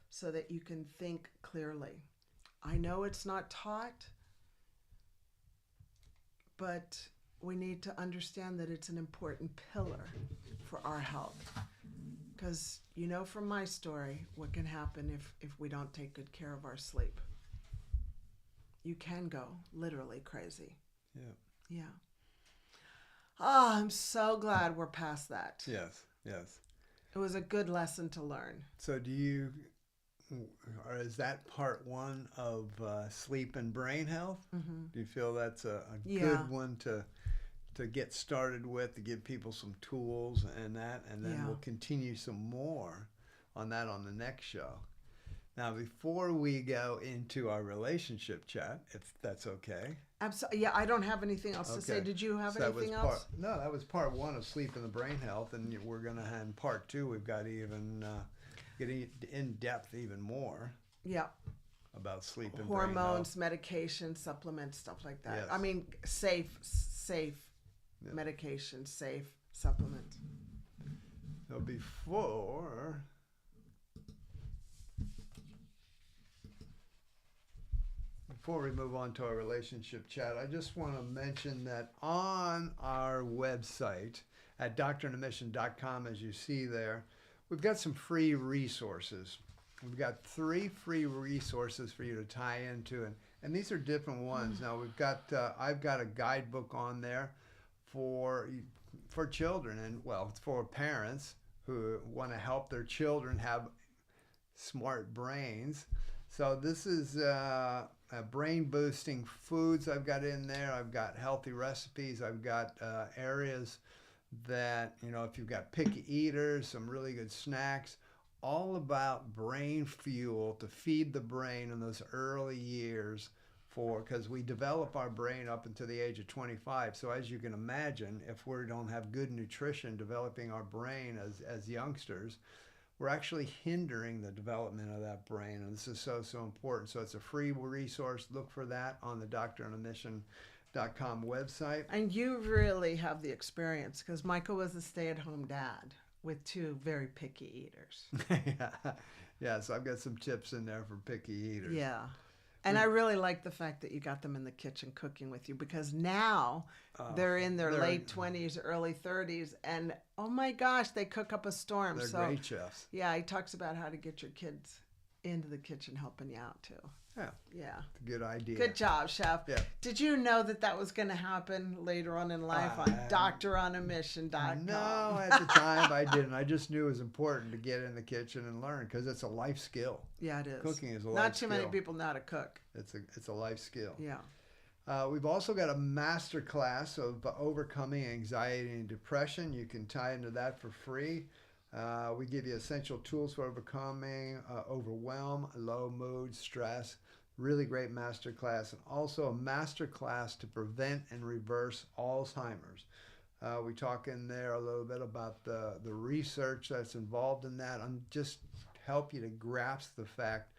so that you can think clearly. I know it's not taught, but we need to understand that it's an important pillar for our health. Because you know from my story what can happen if we don't take good care of our sleep. You can go literally crazy. Yeah. Yeah. Oh, I'm so glad we're past that. Yes. Yes. It was a good lesson to learn. So or is that part one of sleep and brain health? Mm-hmm. Do you feel that's a good one to get started with, to give people some tools and then we'll continue some more on that on the next show. Now, before we go into our relationship chat, if that's okay. Absolutely. Yeah, I don't have anything else to say. Did you have anything else? No, that was part one of sleep and the brain health, and we're going to have in part two, we've got even getting in depth even more. Yeah. About sleep and hormones, brain health. medication, supplements, stuff like that. Yes. I mean, safe medication, safe supplements. So before we move on to our relationship chat, I just want to mention that on our website at doctoronthemission.com, as you see there, we've got some free resources. We've got 3 free resources for you to tie into, and these are different ones. Now we've got I've got a guidebook on there for children, and well, for parents who want to help their children have smart brains. So this is brain boosting foods I've got in there. I've got healthy recipes. I've got areas that, if you've got picky eaters, some really good snacks, all about brain fuel to feed the brain in those early years, because we develop our brain up until the age of 25. So as you can imagine, if we don't have good nutrition developing our brain as youngsters, we're actually hindering the development of that brain. And this is so important. So it's a free resource. Look for that on the doctoronthemission.com website. And you really have the experience, because Michael was a stay-at-home dad with 2 very picky eaters. Yeah, so I've got some tips in there for picky eaters. Yeah. And I really like the fact that you got them in the kitchen cooking with you, because now they're in their late 20s, early 30s, and oh my gosh, they cook up a storm. They're great chefs. Yeah, he talks about how to get your kids into the kitchen helping you out too. Yeah. Good idea. Good job, chef. Yeah. Did you know that was going to happen later on in life on doctoronthemission.com? No, at the time I didn't. I just knew it was important to get in the kitchen and learn, because it's a life skill. Yeah, it is. Cooking is a life skill. Not too many people know how to cook. It's a life skill. Yeah. We've also got a master class of overcoming anxiety and depression. You can tie into that for free. We give you essential tools for overcoming overwhelm, low mood, stress. Really great master class. And also a master class to prevent and reverse Alzheimer's. We talk in there a little bit about the research that's involved in that, and just help you to grasp the fact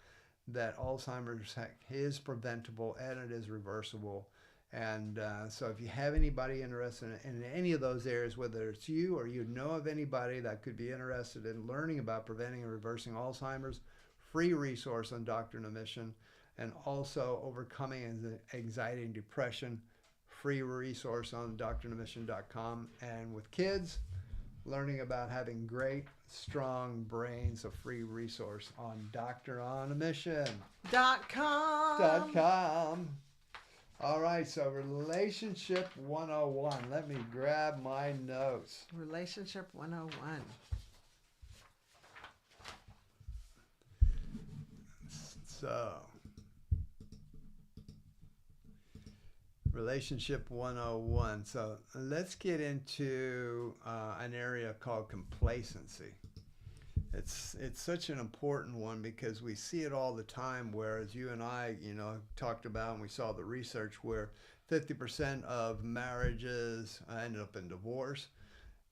that Alzheimer's is preventable and it is reversible. And so if you have anybody interested in any of those areas, whether it's you or you know of anybody that could be interested in learning about preventing and reversing Alzheimer's, free resource on Doctor on a Mission, and also overcoming anxiety and depression, free resource on doctoronthemission.com. And with kids, learning about having great, strong brains, a free resource on doctoronthemission.com. All right, so Relationship 101. Let me grab my notes. Relationship 101. So, Relationship 101. So, let's get into an area called complacency. It's such an important one, because we see it all the time, whereas you and I, talked about, and we saw the research where 50% of marriages ended up in divorce.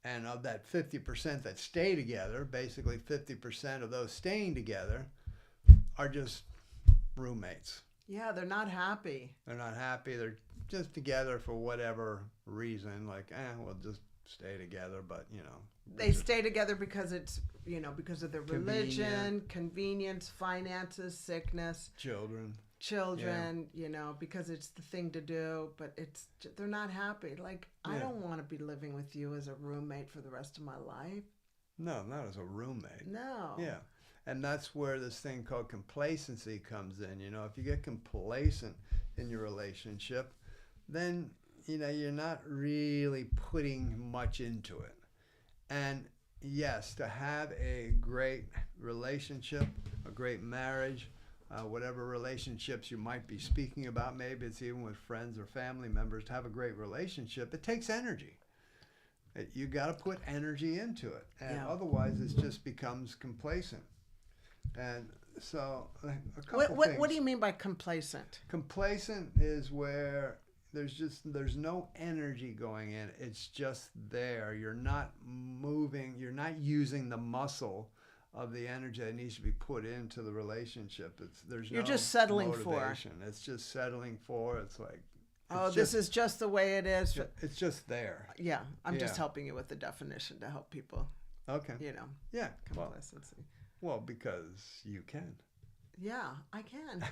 And of that 50% that stay together, basically 50% of those staying together are just roommates. Yeah, they're not happy. They're not happy. They're just together for whatever reason. Like, we'll just stay together. But, They stay together because it's, because of their religion, Convenient. convenience, finances, sickness, children. because it's the thing to do, but they're not happy. Like, I don't want to be living with you as a roommate for the rest of my life. No, not as a roommate. No. Yeah. And that's where this thing called complacency comes in. If you get complacent in your relationship, then, you're not really putting much into it. And yes, to have a great relationship, a great marriage, whatever relationships you might be speaking about, maybe it's even with friends or family members, to have a great relationship, it takes energy. You got to put energy into it. And otherwise, it just becomes complacent. And so a couple things. What do you mean by complacent? Complacent is where there's no energy going in. It's just there. You're not moving. You're not using the muscle of the energy that needs to be put into the relationship. You're just settling motivation. It's just settling for. It's like, this is just the way it is. It's just there. Yeah, I'm just helping you with the definition to help people. Okay. Yeah. Complacency. Well, because you can. Yeah, I can.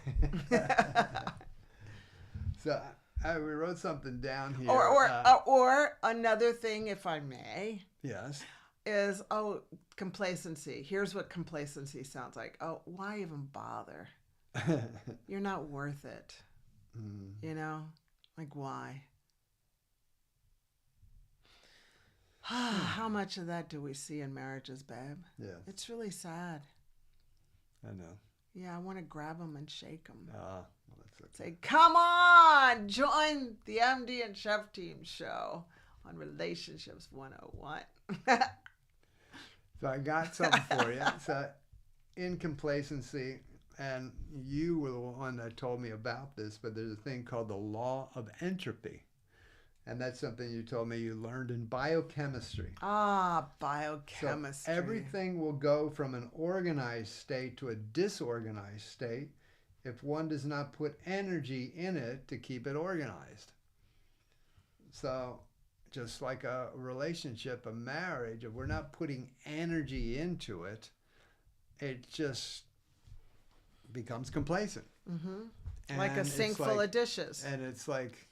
So we wrote something down here. Or another thing, if I may. Yes. Is complacency. Here's what complacency sounds like. Oh, why even bother? You're not worth it. Like, why? How much of that do we see in marriages, babe? Yeah. It's really sad. I know. Yeah, I want to grab them and shake them. Well, that's okay. Say, come on, join the MD and Chef Team show on Relationships 101. So I got something for you. So in complacency, and you were the one that told me about this, but there's a thing called the law of entropy. And that's something you told me you learned in biochemistry. Biochemistry. So everything will go from an organized state to a disorganized state if one does not put energy in it to keep it organized. So just like a relationship, a marriage, if we're not putting energy into it, it just becomes complacent. Mm-hmm. Like a sink full of dishes. And it's like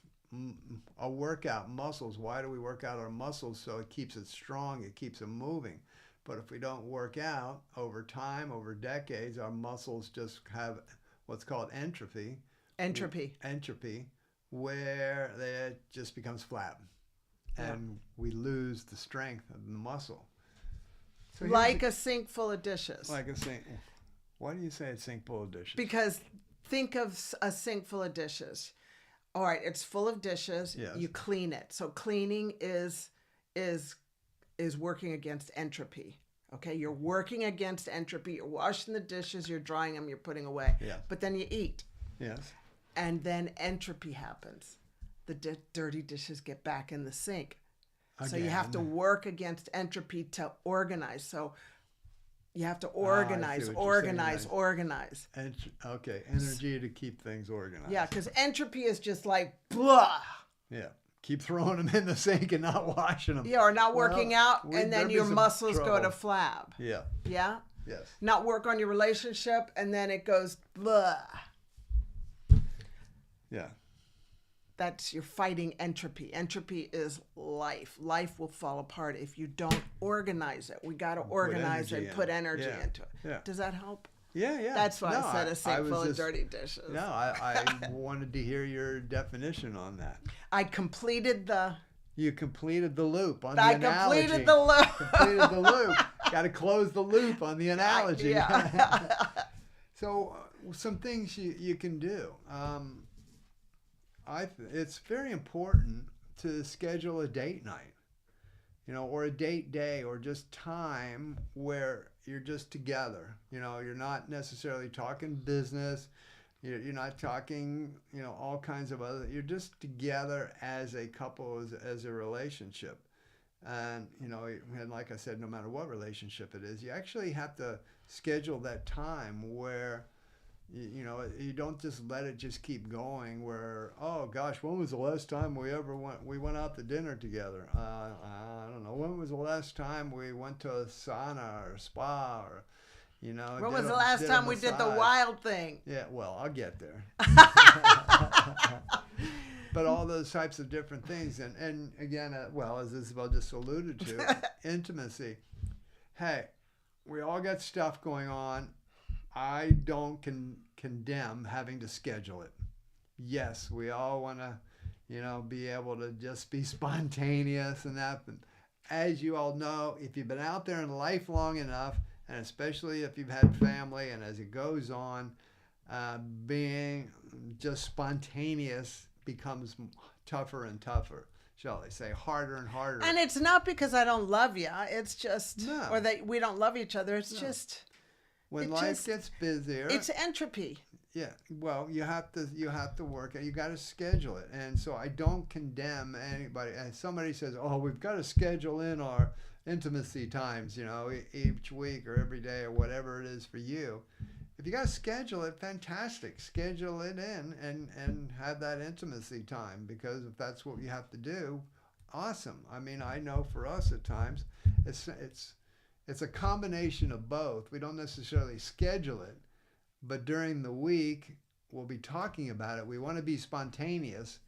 a workout, muscles. Why do we work out our muscles? So it keeps it strong, it keeps them moving. But if we don't work out over time, over decades, our muscles just have what's called entropy. Entropy, where it just becomes flat. And we lose the strength of the muscle. So like a sink full of dishes. Like a sink. Why do you say a sink full of dishes? Because think of a sink full of dishes. All right, it's full of dishes. Yes. You clean it. So cleaning is working against entropy. Okay, you're working against entropy. You're washing the dishes. You're drying them. You're putting away. Yes. But then you eat. Yes. And then entropy happens. The dirty dishes get back in the sink. Again. So you have to work against entropy to organize. So you have to organize. Okay, energy to keep things organized. Yeah, because entropy is just like, blah. Yeah, keep throwing them in the sink and not washing them. Yeah, or not working out, and then your muscles go to flab. Yeah. Yeah? Yes. Not work on your relationship, and then it goes, blah. Yeah. You're fighting entropy. Entropy is life. Life will fall apart if you don't organize it. We got to organize it and put energy into it. Yeah. Does that help? Yeah, yeah. That's why I said a sink full of dirty dishes. No, I wanted to hear your definition on that. I completed the... You completed the loop on the analogy. I completed the loop. Completed the loop. Got to close the loop on the analogy. Yeah. So some things you can do. It's very important to schedule a date night, or a date day, or just time where you're just together. You're not necessarily talking business. You're not talking, all kinds of other. You're just together as a couple, as a relationship, And, and like I said, no matter what relationship it is, you actually have to schedule that time where, you don't just let it just keep going where, oh gosh, when was the last time we went out to dinner together? I don't know. When was the last time we went to a sauna or a spa or, When was the last time we did the wild thing? Yeah, well, I'll get there. But all those types of different things. And again, as Isabel just alluded to, intimacy. Hey, we all got stuff going on. I don't condemn having to schedule it. Yes, we all want to, be able to just be spontaneous and that. But as you all know, if you've been out there in life long enough, and especially if you've had family, and as it goes on, being just spontaneous becomes tougher and tougher, shall I say, harder and harder. And it's not because I don't love you. It's just, or that we don't love each other. It's just, when life gets busier. It's entropy. Yeah. Well, you have to work it. You got to schedule it. And so I don't condemn anybody. And somebody says, oh, we've got to schedule in our intimacy times, each week or every day or whatever it is for you. If you got to schedule it, fantastic. Schedule it in and have that intimacy time, because if that's what you have to do, awesome. I mean, I know for us at times, it's a combination of both. We don't necessarily schedule it, but during the week, we'll be talking about it. We want to be spontaneous,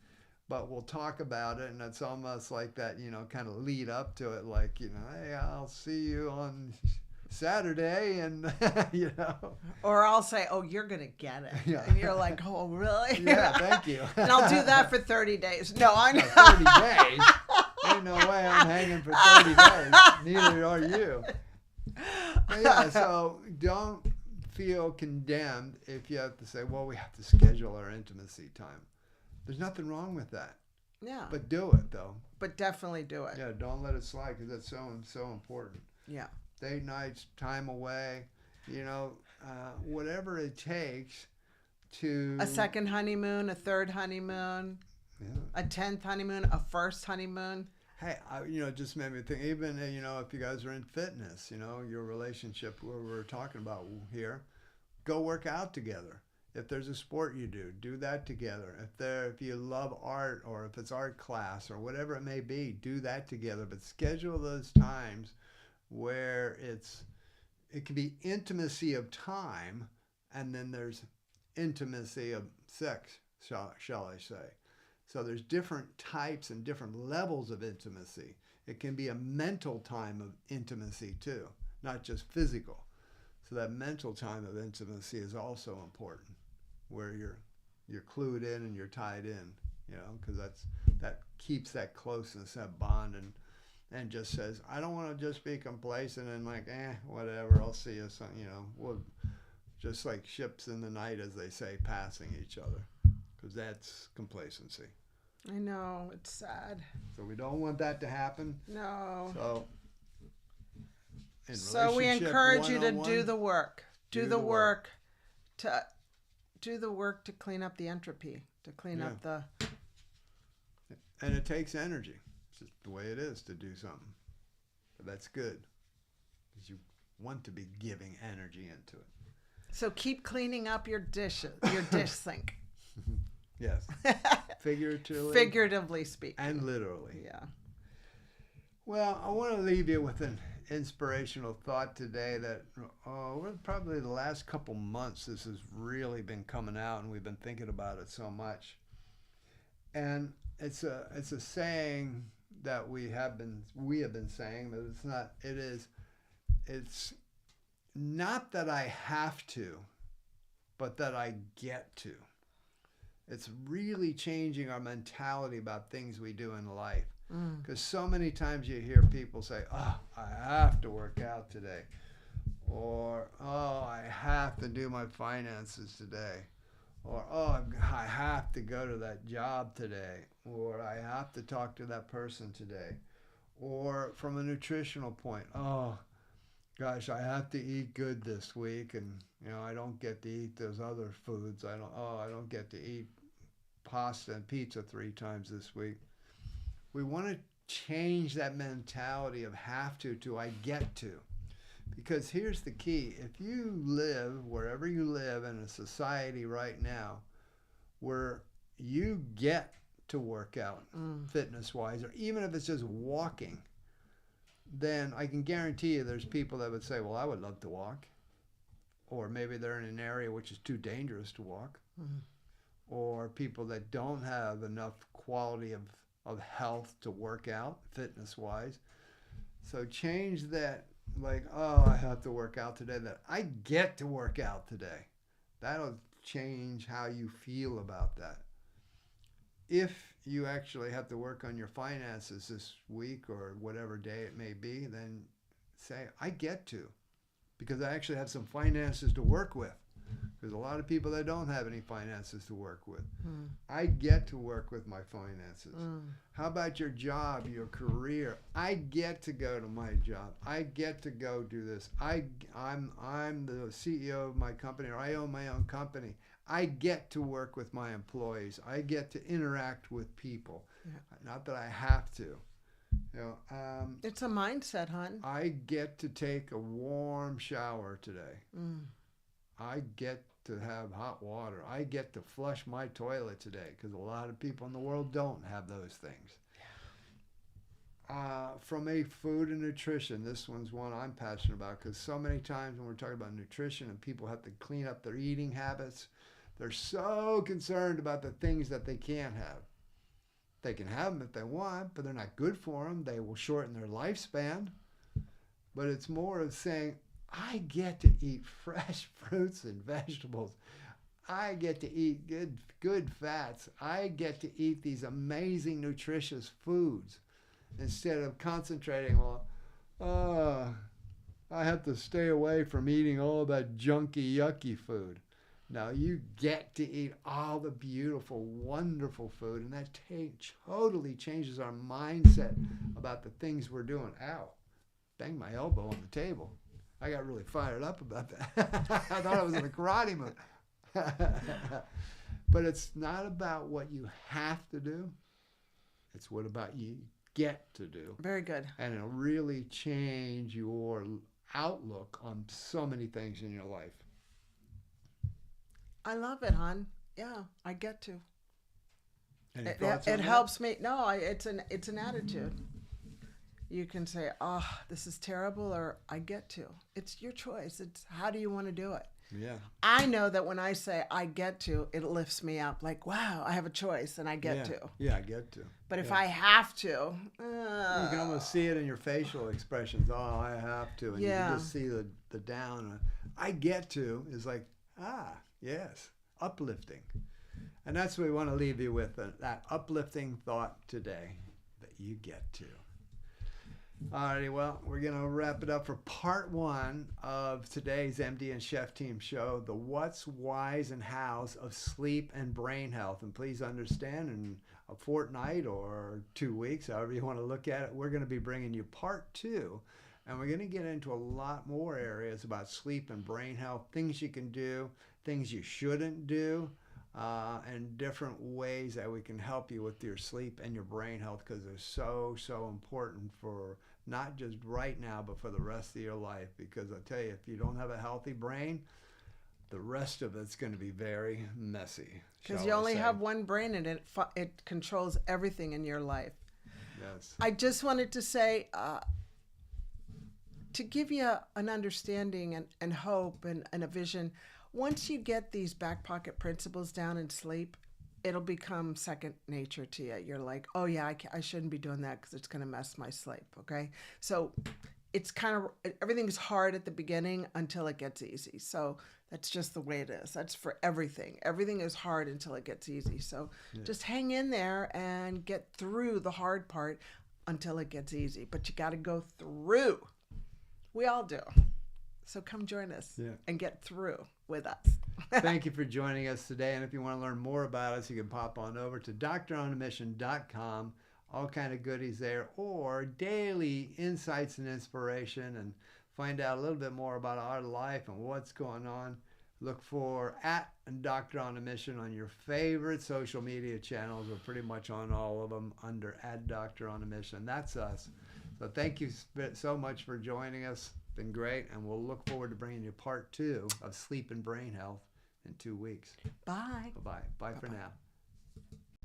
but we'll talk about it, and it's almost like that, kind of lead up to it, like, hey, I'll see you on Saturday, and or I'll say, oh, you're gonna get it. Yeah. And you're like, oh, really? Yeah, thank you. And I'll do that for 30 days. No, I'm not 30 days. Ain't no way I'm hanging for 30 days. Neither are you. But yeah, so don't feel condemned if you have to say, well, we have to schedule our intimacy time. There's nothing wrong with that. Yeah. But do it, though. But definitely do it. Yeah, don't let it slide, because that's so important. Yeah. Date nights, time away, whatever it takes to... A second honeymoon, a third honeymoon, a 10th honeymoon, a first honeymoon. Hey, just made me think, even, if you guys are in fitness, your relationship, what we're talking about here, go work out together. If there's a sport you do that together. If you love art, or if it's art class or whatever it may be, do that together. But schedule those times where it can be intimacy of time, and then there's intimacy of sex, shall I say. So there's different types and different levels of intimacy. It can be a mental time of intimacy too, not just physical. So that mental time of intimacy is also important, where you're clued in and you're tied in, because that keeps that closeness, that bond, and just says, I don't want to just be complacent and like, whatever, I'll see you, we'll just like ships in the night, as they say, passing each other, because that's complacency. I know, it's sad. So we don't want that to happen. No. So we encourage you to do the work. Do the work to clean up the entropy, to clean up the... And it takes energy. It's just the way it is to do something. But that's good, because you want to be giving energy into it. So keep cleaning up your dish sink. Yes. Figuratively speaking. And literally. Yeah. Well, I want to leave you with an inspirational thought today that probably the last couple months this has really been coming out, and we've been thinking about it so much. And it's a saying that we have been saying, but it's not that I have to, but that I get to. It's really changing our mentality about things we do in life. Because so many times you hear people say, oh, I have to work out today. Or, oh, I have to do my finances today. Or, oh, I have to go to that job today. Or I have to talk to that person today. Or from a nutritional point, oh, gosh, I have to eat good this week, and I don't get to eat those other foods. I don't get to eat pasta and pizza 3 times this week. We want to change that mentality of have to I get to. Because here's the key. If you live wherever you live in a society right now where you get to work out fitness-wise, or even if it's just walking, then I can guarantee you there's people that would say, well, I would love to walk. Or maybe they're in an area which is too dangerous to walk. Or people that don't have enough quality of health to work out fitness-wise. So change that, like, oh, I have to work out today, that I get to work out today. That'll change how you feel about that. If you actually have to work on your finances this week or whatever day it may be, then say, I get to, because I actually have some finances to work with. There's a lot of people that don't have any finances to work with. I get to work with my finances. How about your job, your career? I get to go to my job. I get to go do this. I'm the CEO of my company, or I own my own company. I get to work with my employees. I get to interact with people. Not that I have to. It's a mindset, hon. I get to take a warm shower today. I get to have hot water. I get to flush my toilet today, because a lot of people in the world don't have those things. From a food and nutrition, this one's one I'm passionate about, because so many times when we're talking about nutrition and people have to clean up their eating habits, they're so concerned about the things that they can't have. They can have them if they want, but they're not good for them. They will shorten their lifespan. But it's more of saying, I get to eat fresh fruits and vegetables. I get to eat good fats. I get to eat these amazing nutritious foods, instead of concentrating on, I have to stay away from eating all that junky, yucky food. Now you get to eat all the beautiful, wonderful food, and that totally changes our mindset about the things we're doing. Ow, banged my elbow on the table. I got really fired up about that. I thought I was in a karate move. But it's not about what you have to do. It's what about you get to do. Very good. And it'll really change your outlook on so many things in your life. I love it, hon. Yeah, I get to. Any thoughts on It that? helps me. No, it's an attitude. You can say, oh, this is terrible, or I get to. It's your choice. It's how do you want to do it? Yeah. I know that when I say I get to, it lifts me up. Like, wow, I have a choice and I get to. Yeah, I get to. But if I have to, you can almost see it in your facial expressions. Oh, I have to. And you can just see the down. I get to is like, yes, uplifting. And that's what we want to leave you with, that uplifting thought today, that you get to. Alrighty, well, we're going to wrap it up for part one of today's MD and Chef Team show, the what's, whys, and hows of sleep and brain health. And please understand, in a fortnight or 2 weeks, however you want to look at it, we're going to be bringing you part two. And we're going to get into a lot more areas about sleep and brain health, things you can do, things you shouldn't do, and different ways that we can help you with your sleep and your brain health, because they're so important for not just right now, but for the rest of your life. Because I'll tell you, if you don't have a healthy brain, the rest of it's going to be very messy. Because you only have one brain, and it controls everything in your life. Yes. I just wanted to say, to give you an understanding and hope and a vision, once you get these back pocket principles down in sleep, it'll become second nature to you. You're like, oh yeah, I shouldn't be doing that because it's going to mess my sleep. Okay. So it's kind of, everything is hard at the beginning until it gets easy. So that's just the way it is. That's for everything. Everything is hard until it gets easy. So just hang in there and get through the hard part until it gets easy. But you got to go through. We all do. So come join us and get through with us. Thank you for joining us today. And if you want to learn more about us, you can pop on over to doctoronamission.com. All kind of goodies there, or daily insights and inspiration, and find out a little bit more about our life and what's going on. Look for @Doctor on a Mission on your favorite social media channels. We're pretty much on all of them under @Doctor on a Mission. That's us. So thank you so much for joining us. It's been great, and we'll look forward to bringing you part 2 of sleep and brain health in 2 weeks. Bye. Bye-bye. Bye for now.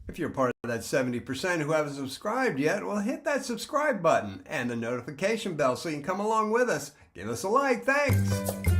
If you're part of that 70% who haven't subscribed yet, well, hit that subscribe button and the notification bell so you can come along with us. Give us a like. Thanks.